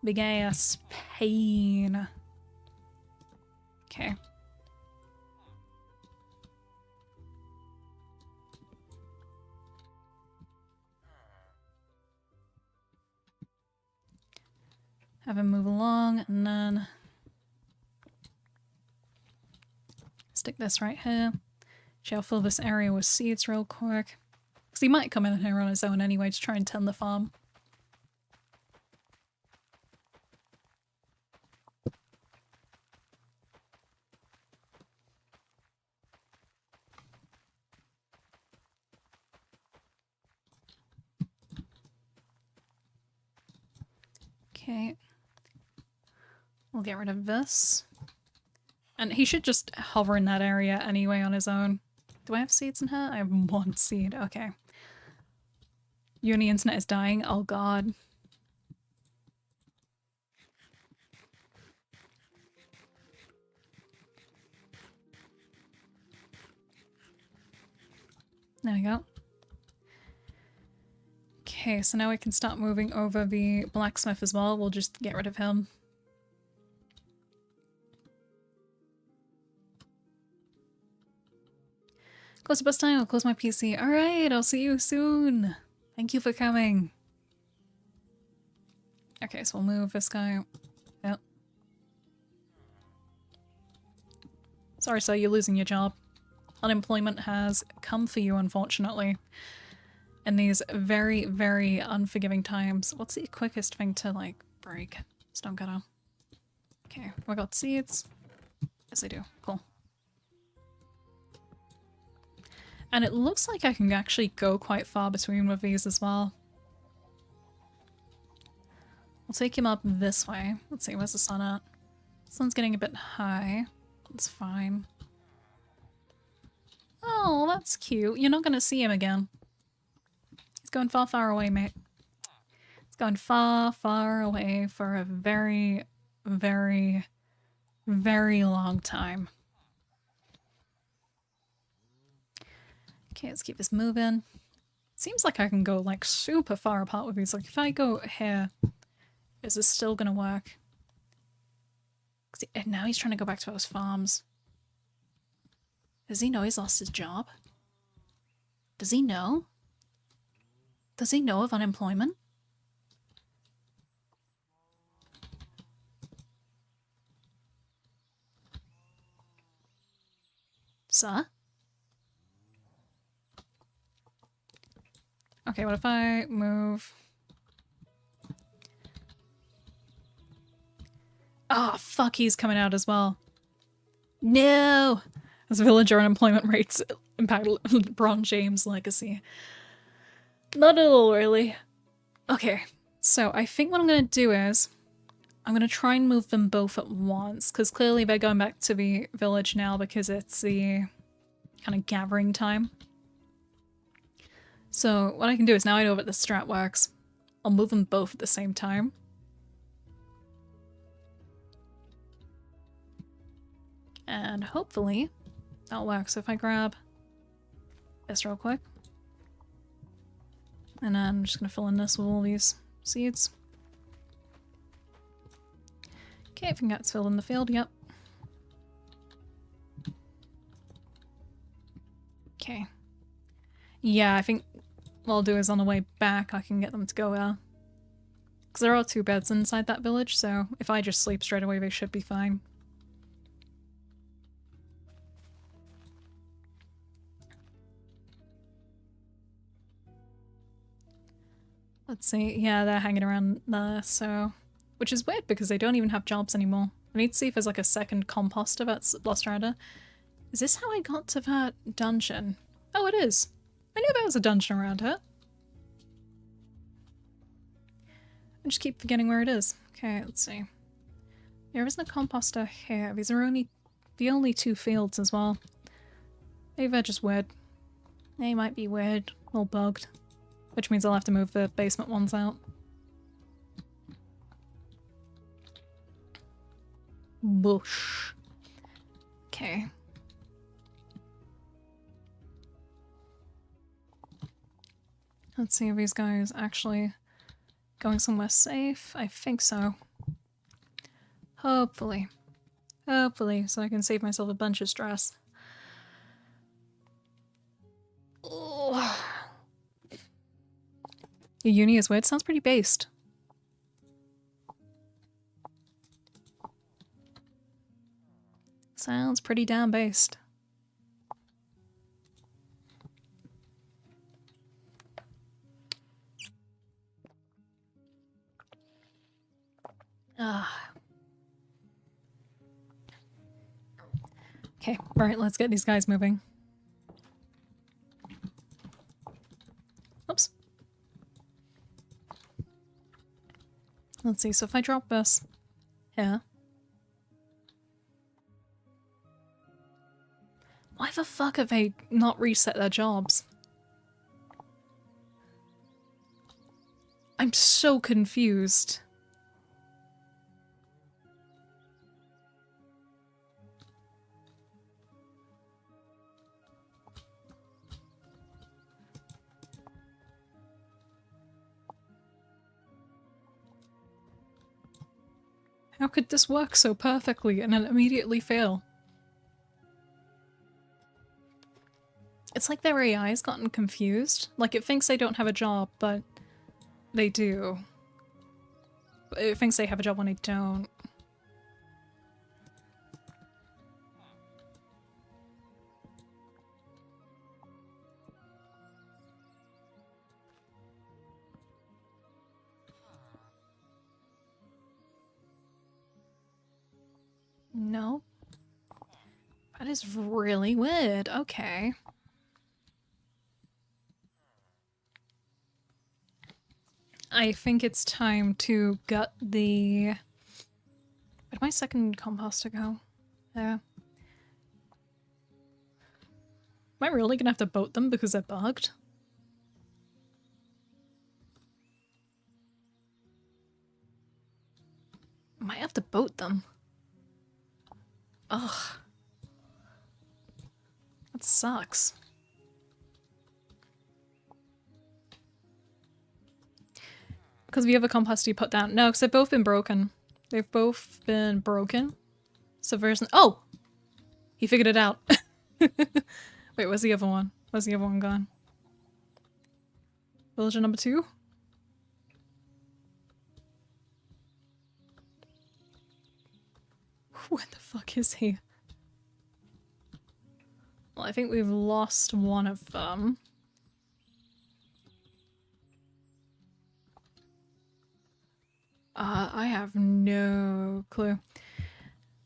Big ass pain. Okay. Have him move along, and then stick this right here. Shall fill this area with seeds real quick. Because he might come in here on his own anyway to try and tend the farm. Okay. We'll get rid of this. And he should just hover in that area anyway on his own. Do I have seeds in here? I have one seed. Okay. Uni internet is dying. Oh god. There we go. Okay, so now we can start moving over the blacksmith as well. We'll just get rid of him. Close the bus time, I'll close my PC. Alright, I'll see you soon. Thank you for coming. Okay, so we'll move this guy. Yep. Sorry, sir, you're losing your job. Unemployment has come for you, unfortunately. In these very, very unforgiving times. What's the quickest thing to, like, break? Stone cutter. Okay, we got seeds. Yes, I do. Cool. And it looks like I can actually go quite far between with these as well. We'll take him up this way. Let's see, where's the sun at? Sun's getting a bit high. That's fine. Oh, that's cute. You're not gonna see him again. He's going far, far away, mate. He's going far, far away for a very, very, very long time. Okay, let's keep this moving. Seems like I can go, like, super far apart with these. Like, if I go here, is this still gonna work? And now he's trying to go back to those farms. Does he know he's lost his job? Does he know? Does he know of unemployment? Sir? Okay, what if I move... Oh, fuck, he's coming out as well. No! As villager unemployment rates impact LeBron James' legacy. Not at all, really. Okay, so I think what I'm gonna do is I'm gonna try and move them both at once, because clearly they're going back to the village now because it's the kind of gathering time. So what I can do is, now I know that the strat works, I'll move them both at the same time. And hopefully that'll work. So if I grab this real quick, and then I'm just gonna fill in this with all these seeds. Okay, I think that's filled in the field, yep. Okay. Yeah, I think what I'll do is on the way back I can get them to go there. Because there are 2 beds inside that village, so if I just sleep straight away they should be fine. Let's see. Yeah, they're hanging around there, so... Which is weird because they don't even have jobs anymore. I need to see if there's like a second composter that's Lost Rider. Is this how I got to that dungeon? Oh, it is. I knew there was a dungeon around here. I just keep forgetting where it is. Okay, let's see. There isn't a composter here. These are the only 2 fields as well. Maybe they're just weird. They might be weird or bugged. Which means I'll have to move the basement ones out. Bush. Okay. Let's see if these guys actually going somewhere safe. I think so. Hopefully. Hopefully, so I can save myself a bunch of stress. Oh. Your uni is weird? Sounds pretty based. Sounds pretty damn based. Okay, right, let's get these guys moving. Oops. Let's see, so if I drop this here. Why the fuck have they not reset their jobs? I'm so confused. How could this work so perfectly and then immediately fail? It's like their AI's gotten confused. Like, it thinks they don't have a job, but they do. It thinks they have a job when they don't. No. That is really weird. Okay. I think it's time to gut the... Where'd my second composter go? There. Am I really gonna have to boat them because they're bugged? I might have to boat them. Ugh. That sucks. Because the other composter you put down. No, because they've both been broken. They've both been broken. So there's an— oh! He figured it out. Wait, where's the other one? Where's the other one gone? Villager number 2? Where the fuck is he? Well, I think we've lost one of them. I have no clue.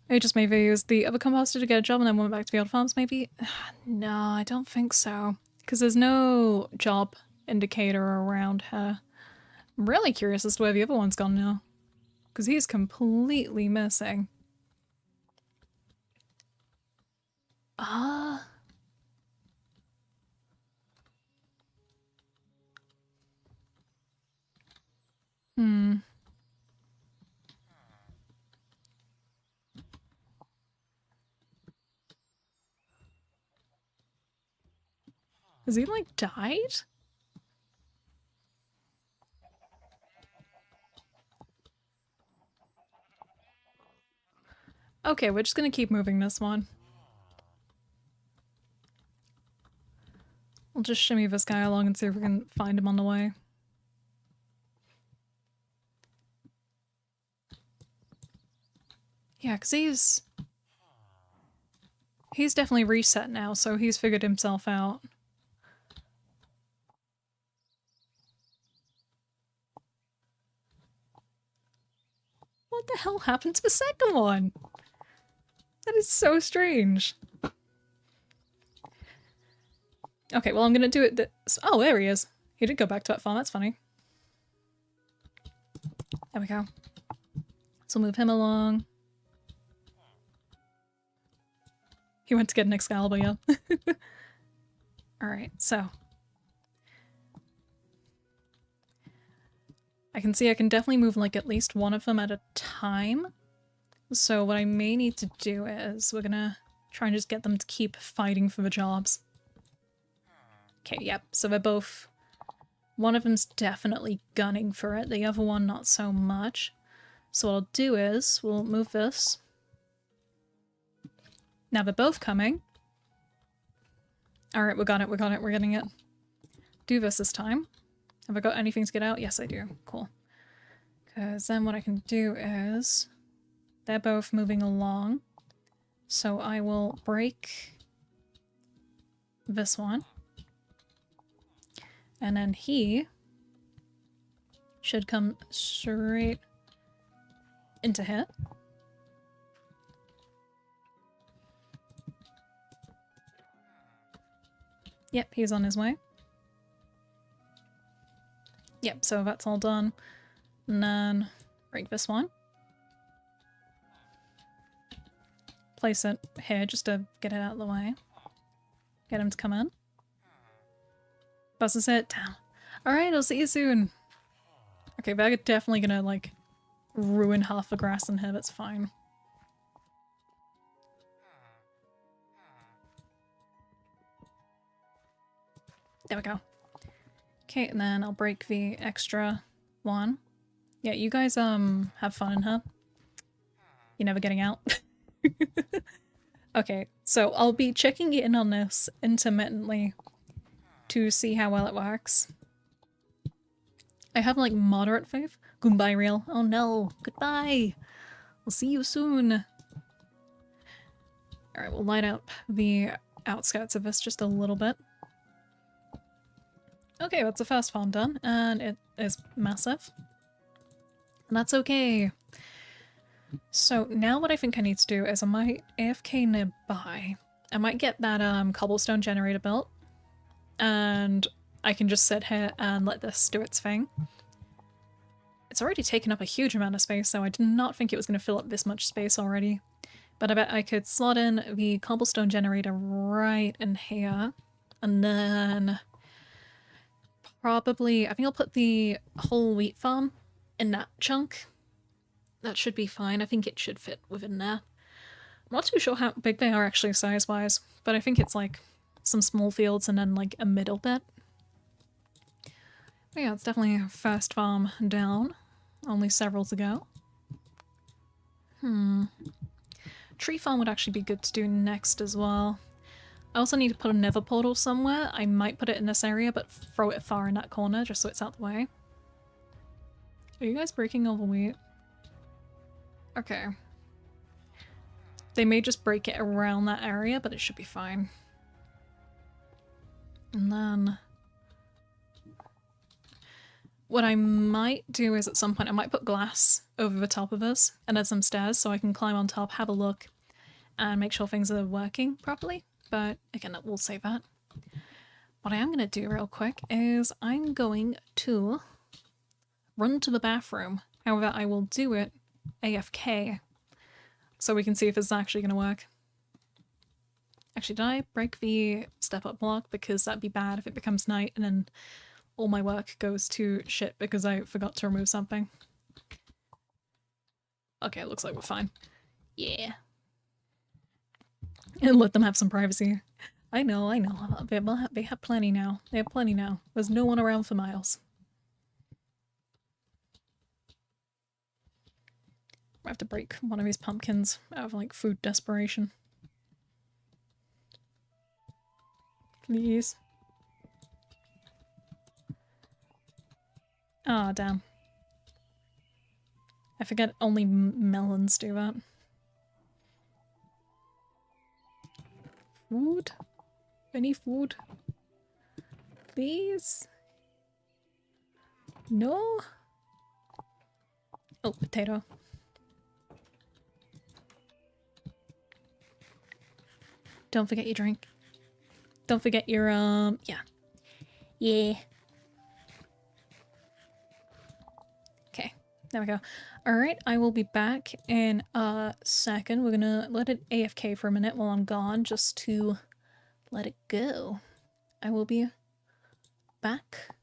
I just maybe used the other composter to get a job and then went back to the old farms, maybe? No, I don't think so. Because there's no job indicator around her. I'm really curious as to where the other one's gone now. Because he's completely missing. Has he, like, died? Okay, we're just gonna keep moving this one. We'll just shimmy this guy along and see if we can find him on the way. Yeah, because he's definitely reset now, so he's figured himself out. the hell happened to the second one? That is so strange. Okay, well I'm gonna do it this— oh, there he is. He did go back to that farm, that's funny. There we go. So we'll move him along. He went to get an Excalibur, yeah. Alright, so. I can see I can definitely move like at least one of them at a time. So what I may need to do is we're gonna try and just get them to keep fighting for the jobs. Okay, yep, so they're both— one of them's definitely gunning for it, the other one not so much. So what I'll do is we'll move this. Now they're both coming. Alright, we got it, we got it, we're getting it. Do this time. Have I got anything to get out? Yes, I do. Cool. Because then what I can do is— they're both moving along. So I will break this one. And then he should come straight into hit. Yep, he's on his way. Yep, so that's all done. And then break this one. Place it here just to get it out of the way. Get him to come in. Buzz is it. Damn. Alright, I'll see you soon. Okay, they're definitely gonna, like, ruin half the grass in here, that's fine. There we go. Okay, and then I'll break the extra one. Yeah, you guys, have fun in here. You're never getting out. Okay, so I'll be checking in on this intermittently to see how well it works. I have, like, moderate faith. Goodbye, real. Oh no, goodbye. We'll see you soon. Alright, we'll light up the outskirts of this just a little bit. Okay, that's the first farm done, and it is massive. And that's okay. So now what I think I need to do is I might AFK nearby. I might get that cobblestone generator built, and I can just sit here and let this do its thing. It's already taken up a huge amount of space, so I did not think it was going to fill up this much space already. But I bet I could slot in the cobblestone generator right in here, and then probably— I think I'll put the whole wheat farm in that chunk. That should be fine. I think it should fit within there. I'm not too sure how big they are actually size-wise, but I think it's like some small fields and then like a middle bit. But yeah, it's definitely a first farm down. Only several to go. Tree farm would actually be good to do next as well. I also need to put a nether portal somewhere. I might put it in this area, but throw it far in that corner just so it's out the way. Are you guys breaking all the wheat? Okay. They may just break it around that area, but it should be fine. And then what I might do is at some point I might put glass over the top of this and then some stairs so I can climb on top, have a look, and make sure things are working properly. But again, we'll save that. What I am going to do real quick is I'm going to run to the bathroom. However, I will do it AFK so we can see if it's actually going to work. Actually, did I break the step up block? Because that'd be bad if it becomes night and then all my work goes to shit because I forgot to remove something. Okay, it looks like we're fine. Yeah. And let them have some privacy. I know. They have plenty now. They have plenty now. There's no one around for miles. I have to break one of these pumpkins out of, like, food desperation. Please. Ah, damn. I forget only melons do that. Food? Any food? Please? No? Oh, potato. Don't forget your drink. Don't forget your, yeah. Yeah. Okay, there we go. Alright, I will be back in a second. We're gonna let it AFK for a minute while I'm gone, just to let it go. I will be back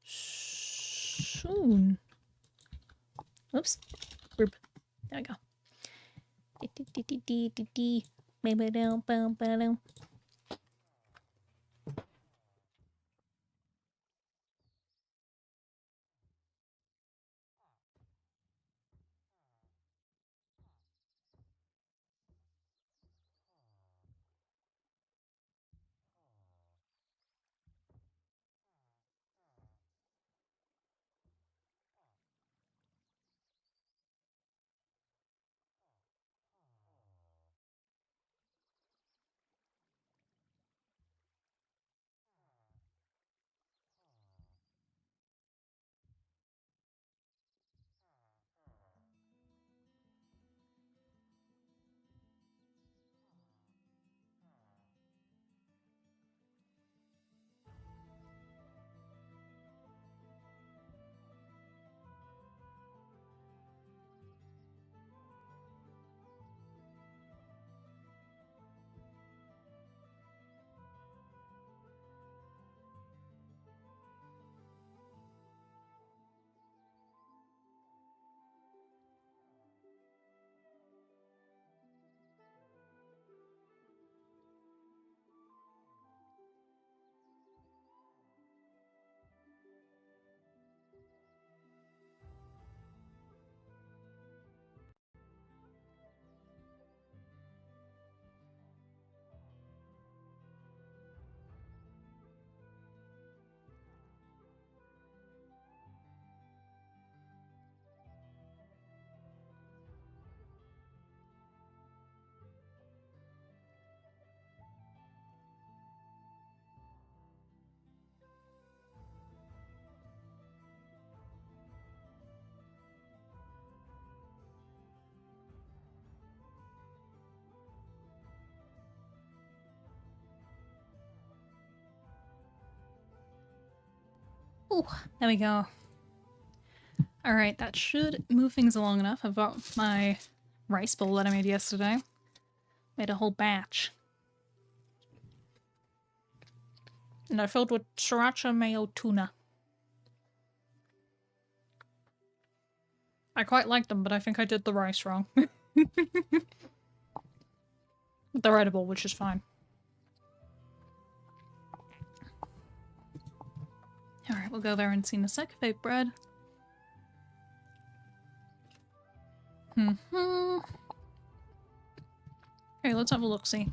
soon. Oops. Group. There we go. Ooh, there we go. Alright, that should move things along enough. I've got my rice bowl that I made yesterday. Made a whole batch. And I filled with sriracha mayo tuna. I quite like them, but I think I did the rice wrong. They're edible, which is fine. Alright, we'll go there and see in a sec. Fake bread. Okay, let's have a look-see.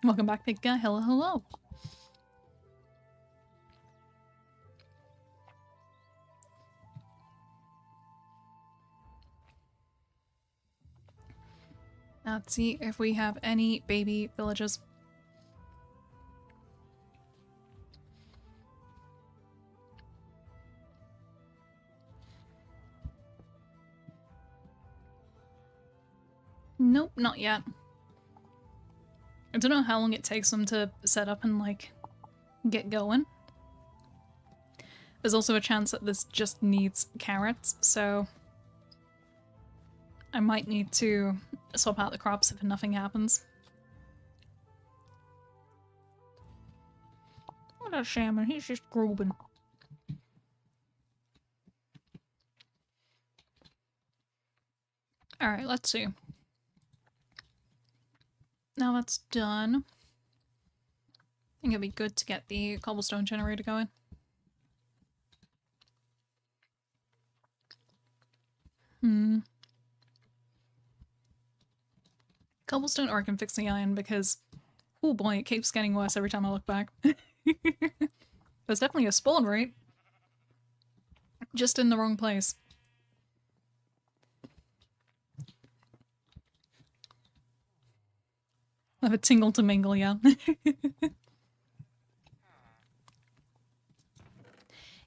Welcome back, big guy. Hello, hello. Now let's see if we have any baby villages. Nope, not yet. I don't know how long it takes them to set up and, like, get going. There's also a chance that this just needs carrots, so I might need to swap out the crops if nothing happens. What a shaman, he's just grooving. Alright, let's see. Now that's done. I think it'd be good to get the cobblestone generator going. Cobblestone, or I can fix the iron because, oh boy, it keeps getting worse every time I look back. There's definitely a spawn rate. Just in the wrong place. I have a tingle to mingle, yeah.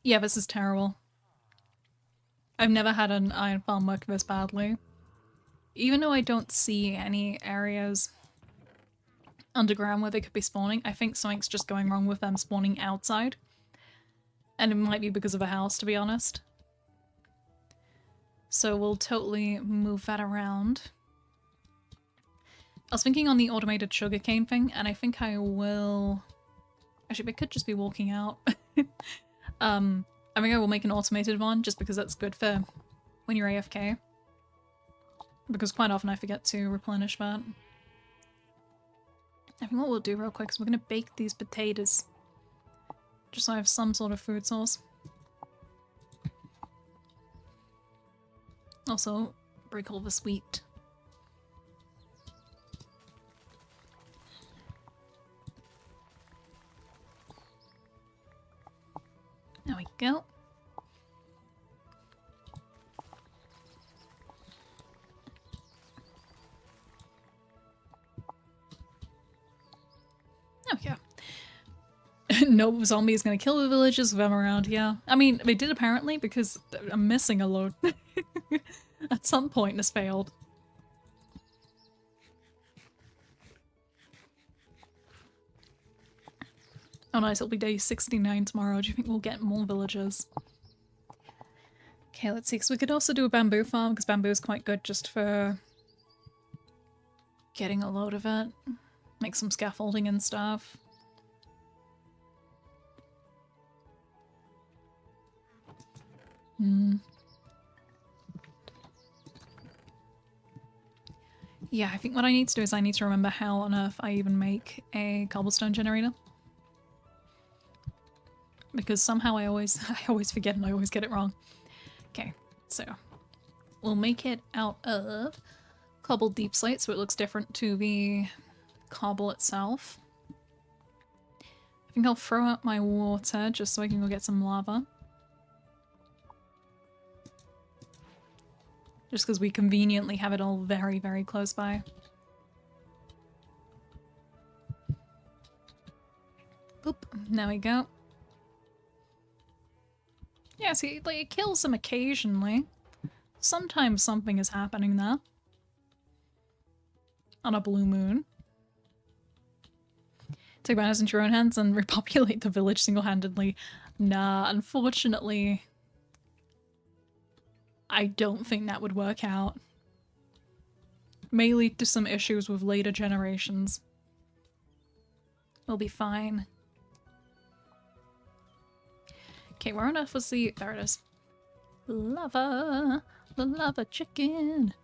Yeah, this is terrible. I've never had an iron farm work this badly. even though I don't see any areas underground where they could be spawning, I think something's just going wrong with them spawning outside. And it might be because of a house, to be honest. So we'll totally move that around. I was thinking on the automated sugarcane thing, and I think I will... Actually, I could just be walking out. I think I will make an automated one, just because that's good for when you're AFK. Because quite often I forget to replenish that. I think what we'll do real quick is we're going to bake these potatoes. Just so I have some sort of food source. Also, break all this wheat. There we go. There we go. No zombie is going to kill the villagers with them around, yeah. I mean, they did apparently, because I'm missing a load. At some point this failed. Oh nice, it'll be day 69 tomorrow. Do you think we'll get more villagers? Okay, let's see, because we could also do a bamboo farm, because bamboo is quite good just for getting a load of it. Make some scaffolding and stuff. Yeah, I think what I need to do is I need to remember how on earth I even make a cobblestone generator. Because somehow I always forget and I always get it wrong. Okay, so we'll make it out of cobbled deep slate so it looks different to the cobble itself. I think I'll throw out my water just so I can go get some lava. Just because we conveniently have it all very, very close by. Boop, there we go. Yeah, see, like, it kills them occasionally. Sometimes something is happening there. On a blue moon. Take matters into your own hands and repopulate the village single-handedly. Nah, unfortunately... I don't think that would work out. May lead to some issues with later generations. We'll be fine. Okay, where on earth was the... There it is. Lava! The lava chicken!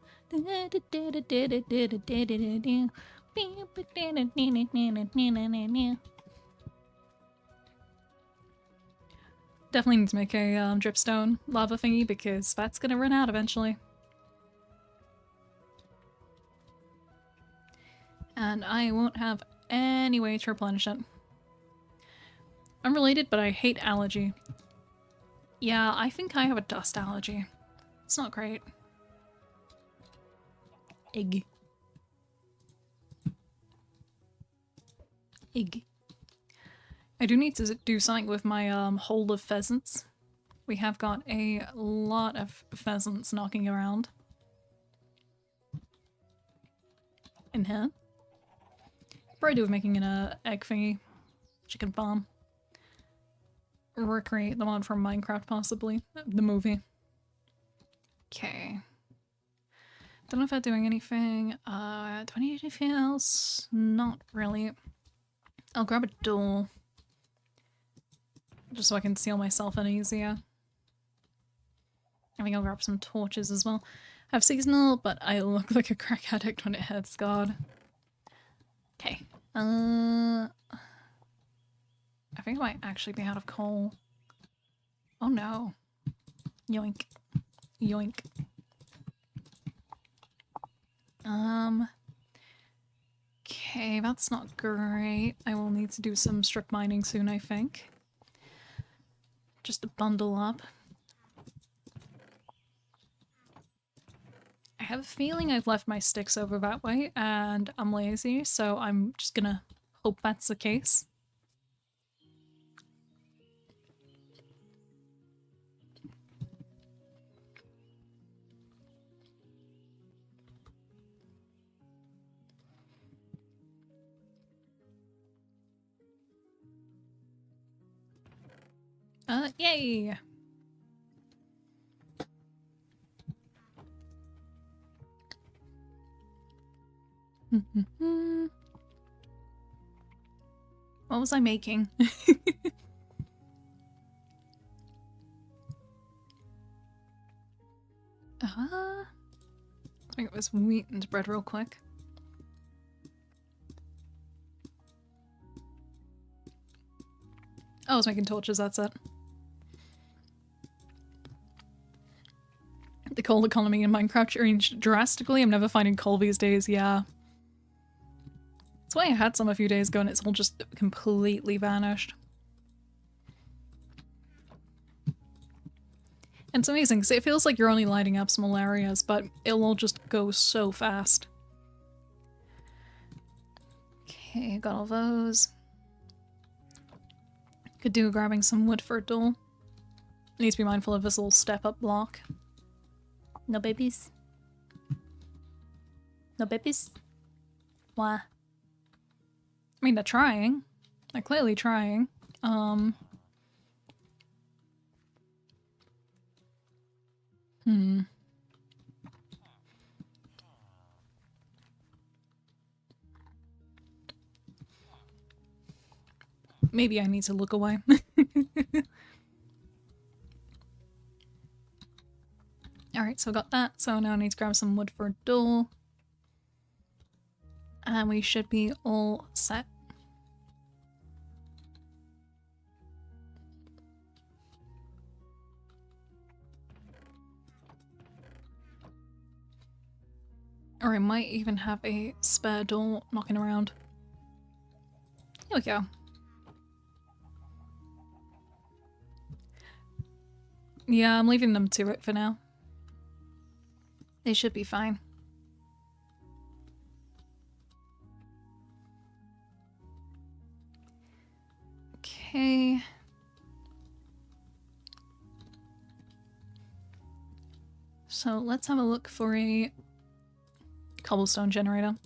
Definitely need to make a dripstone lava thingy because that's gonna run out eventually. And I won't have any way to replenish it. Unrelated, but I hate allergy. Yeah, I think I have a dust allergy. It's not great. Egg. Egg. I do need to do something with my hold of pheasants. We have got a lot of pheasants knocking around. In here. Probably do with making an egg thingy. Chicken farm. Recreate the one from Minecraft, possibly. The movie. Okay. Don't know if I'm doing anything. Do I need anything else? Not really. I'll grab a door. Just so I can seal myself in easier. I think I'll grab some torches as well. I have seasonal, but I look like a crack addict when it hits God. Okay. I think I might actually be out of coal. Oh no. Yoink. Yoink. Okay, that's not great. I will need to do some strip mining soon, I think. Just to bundle up. I have a feeling I've left my sticks over that way and I'm lazy, so I'm just gonna hope that's the case. Yay! What was I making? I think it was wheat and bread real quick. Oh, I was making torches, that's it. The coal economy in Minecraft changed drastically. I'm never finding coal these days, yeah. That's why I had some a few days ago and it's all just completely vanished. And it's amazing because it feels like you're only lighting up small areas, but it'll all just go so fast. Okay, got all those. Could do grabbing some wood for a door. Need to be mindful of this little step-up block. No babies? No babies? Why? I mean, they're trying. They're clearly trying. Maybe I need to look away. Alright, so I got that. So now I need to grab some wood for a door. And we should be all set. Or I might even have a spare door knocking around. Here we go. Yeah, I'm leaving them to it for now. They should be fine. Okay. So let's have a look for a cobblestone generator. I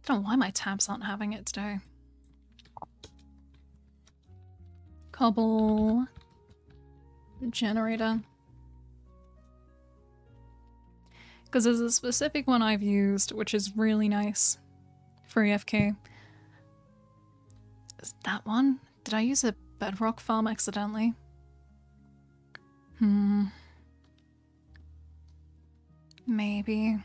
don't know why my tabs aren't having it today. Cobble generator. Because there's a specific one I've used, which is really nice for AFK. Is that one? Did I use a bedrock farm accidentally? Maybe.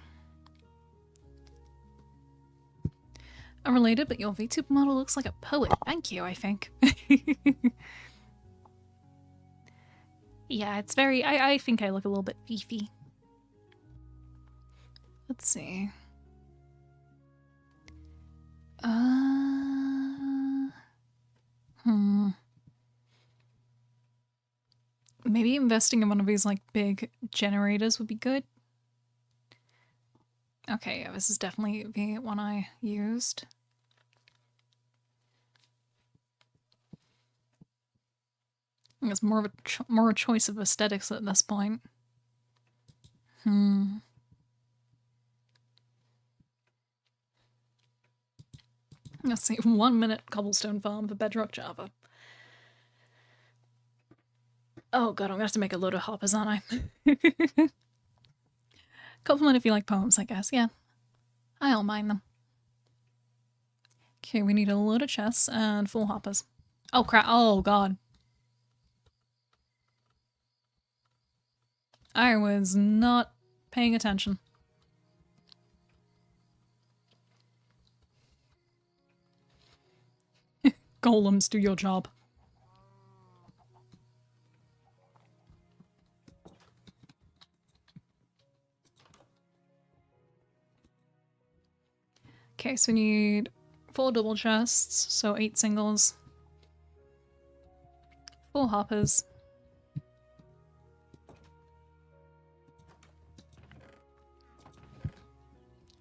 Unrelated, but your VTuber model looks like a poet. Thank you, I think. Yeah, it's very... I think I look a little bit beefy. Let's see. Maybe investing in one of these, like, big generators would be good. Okay, yeah, this is definitely the one I used. I think it's more of a choice of aesthetics at this point. Let's see, 1 minute cobblestone farm for bedrock Java. Oh god, I'm gonna have to make a load of hoppers, aren't I? Compliment if you like poems, I guess, yeah. I don't mind them. Okay, we need a load of chests and full hoppers. Oh crap, oh god. I was not paying attention. Golems, do your job. Okay, so we need 4 double chests, so 8 singles. 4 hoppers.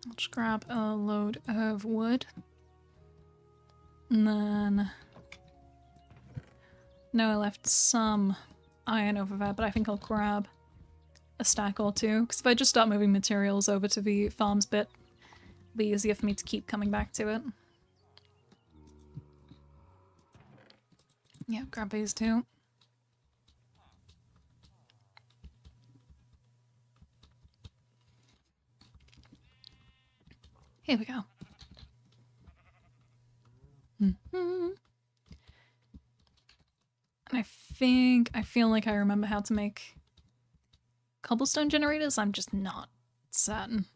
I'll just grab a load of wood. And then... No, I left some iron over there, but I think I'll grab a stack or two. Because if I just start moving materials over to the farms bit, it'll be easier for me to keep coming back to it. Yeah, grab these two. Here we go. Mm-hmm. And I feel like I remember how to make cobblestone generators. I'm just not certain.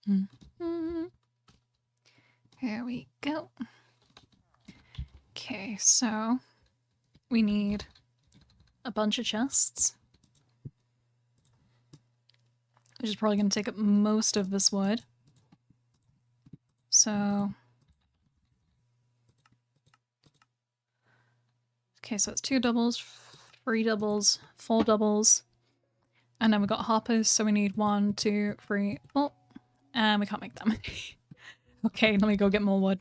Mm-hmm. Here we go. Okay, so we need a bunch of chests, which is probably going to take up most of this wood. So, okay, so it's 2 doubles, 3 doubles, 4 doubles, and then we've got hoppers, so we need 1, 2, 3, 4, and we can't make that many. Okay, let me go get more wood.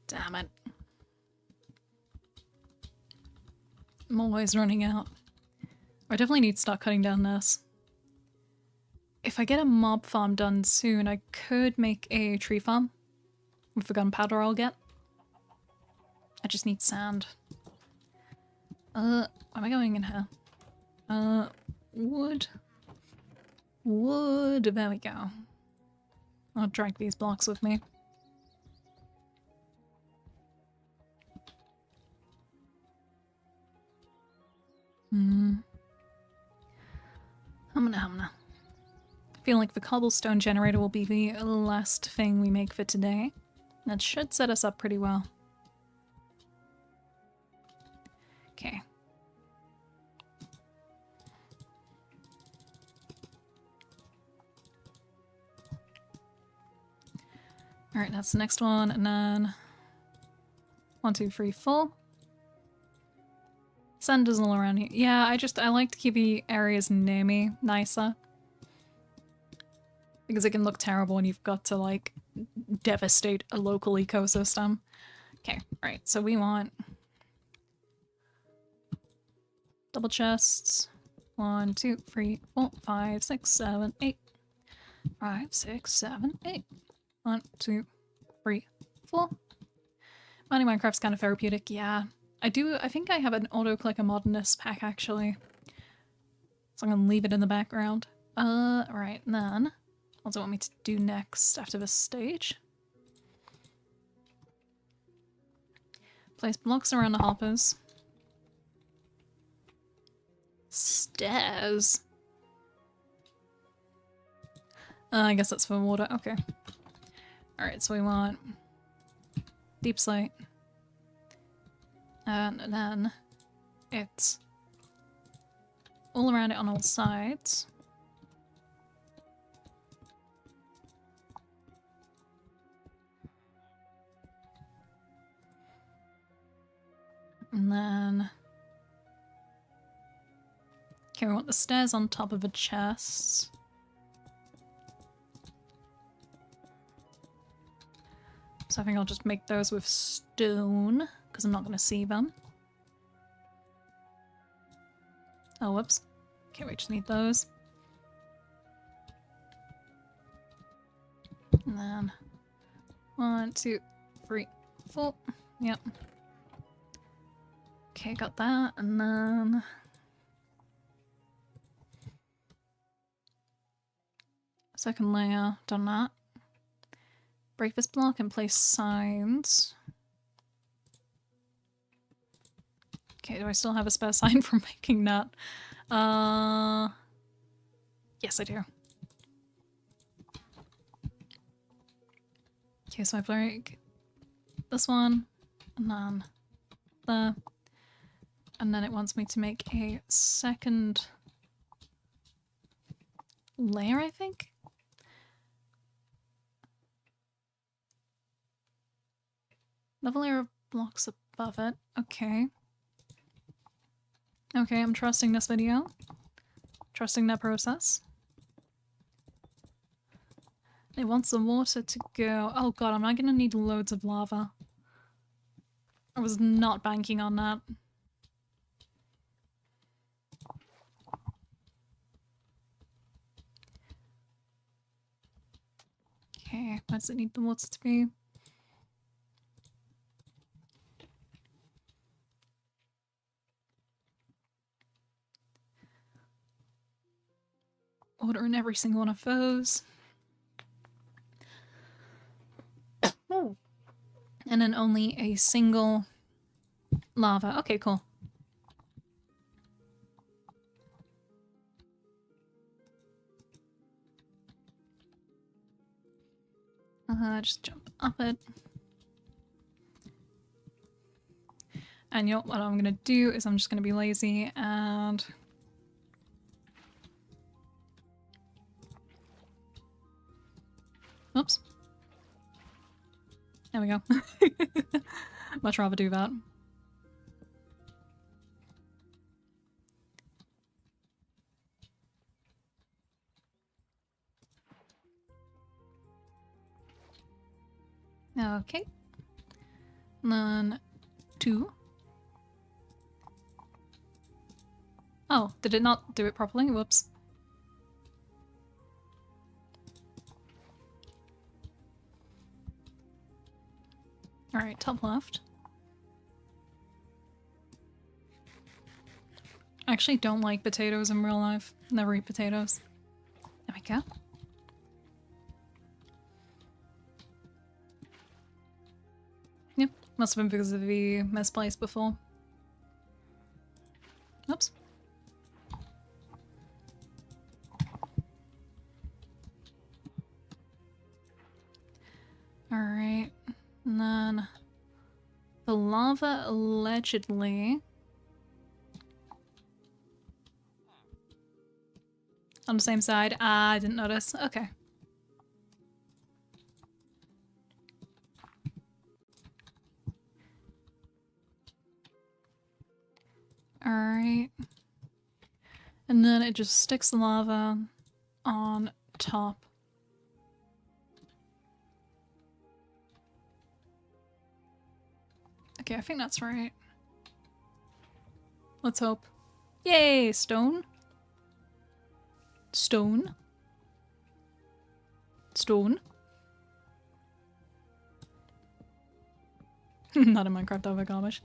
Damn it. I'm always running out. I definitely need to start cutting down this. If I get a mob farm done soon, I could make a tree farm with the gunpowder I'll get. I just need sand. Where am I going in here? Wood. Wood. There we go. I'll drag these blocks with me. Humna. I feel like the cobblestone generator will be the last thing we make for today. That should set us up pretty well. Okay. Alright, that's the next one, and then 1, 2, 3, 4. Sand is all around here. Yeah, I like to keep the areas near me nicer. Because it can look terrible when you've got to, like, devastate a local ecosystem. Okay, right, so we want double chests. 1, 2, 3, 4, 5, 6, 7, 8. 5, 6, 7, 8. 1, 2, 3, 4. Mining Minecraft's kind of therapeutic, yeah. I think I have an auto-clicker mod in this pack, actually. So I'm gonna leave it in the background. Right, and then... what do you want me to do next after this stage? Place blocks around the hoppers. Stairs? I guess that's for water, okay. Alright, so we want... deep slate. And then it's all around it on all sides. And then... okay, we want the stairs on top of the chests. So I think I'll just make those with stone, because I'm not going to see them. Oh, whoops. Okay, we just need those. And then 1, 2, 3, 4. Yep. Okay, got that, and then... second layer, done that. Break this block and place signs. Okay, do I still have a spare sign from making that? Yes, I do. Okay, so I break this one, and then there. And then it wants me to make a second layer, I think? Another layer of blocks above it. Okay. Okay, I'm trusting this video. Trusting that process. It wants the water to go... oh god, am I gonna need loads of lava? I was not banking on that. Okay, where does it need the water to be? order in every single one of those. Oh. And then only a single lava. Okay, cool. Just jump up it. And you know what I'm gonna do is I'm just gonna be lazy and oops. There we go. Much rather do that. Okay. And then 2. Oh, did it not do it properly? Whoops. Alright, top left. I actually don't like potatoes in real life. Never eat potatoes. There we go. Yep, must have been because of the misplaced before. Oops. Alright, and then the lava allegedly on the same side. Ah, I didn't notice. Okay. Alright. And then it just sticks the lava on top. Okay, I think that's right. Let's hope. Yay! Stone. Stone. Stone. Not in Minecraft over garbage.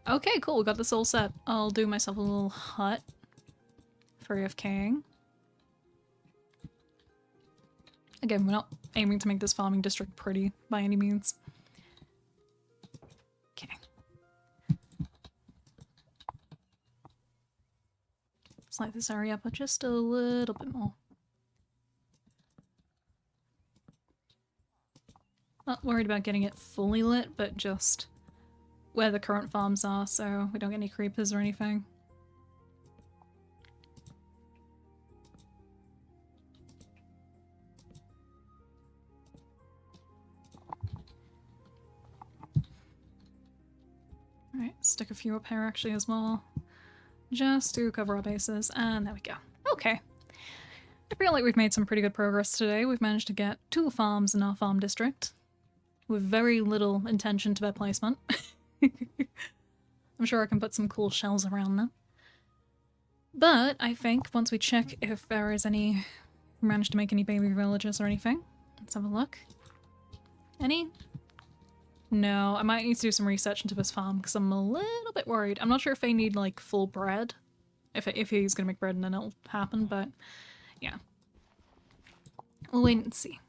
Okay, cool, we got this all set. I'll do myself a little hut for AFKing. Again, we're not aiming to make this farming district pretty by any means. Okay. Let's light this area up just a little bit more. Not worried about getting it fully lit, but just where the current farms are so we don't get any creepers or anything. Alright, stick a few up here actually as well. Just to cover our bases, and there we go. Okay. I feel like we've made some pretty good progress today. We've managed to get 2 farms in our farm district with very little intention to their placement. I'm sure I can put some cool shells around them. But I think once we check if there is any... managed to make any baby villages or anything. Let's have a look. Any? No, I might need to do some research into this farm because I'm a little bit worried. I'm not sure if they need like full bread. If he's gonna make bread and then it'll happen, but yeah. We'll wait and see.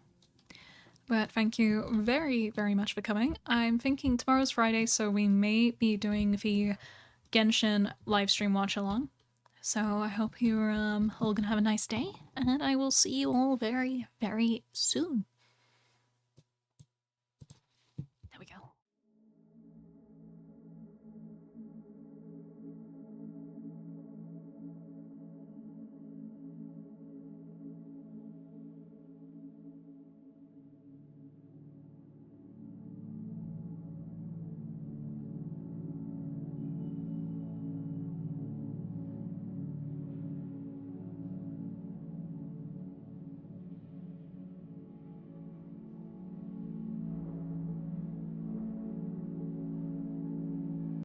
But thank you very, very much for coming. I'm thinking tomorrow's Friday, so we may be doing the Genshin livestream watch along. So I hope you're all gonna have a nice day, and I will see you all very, very soon.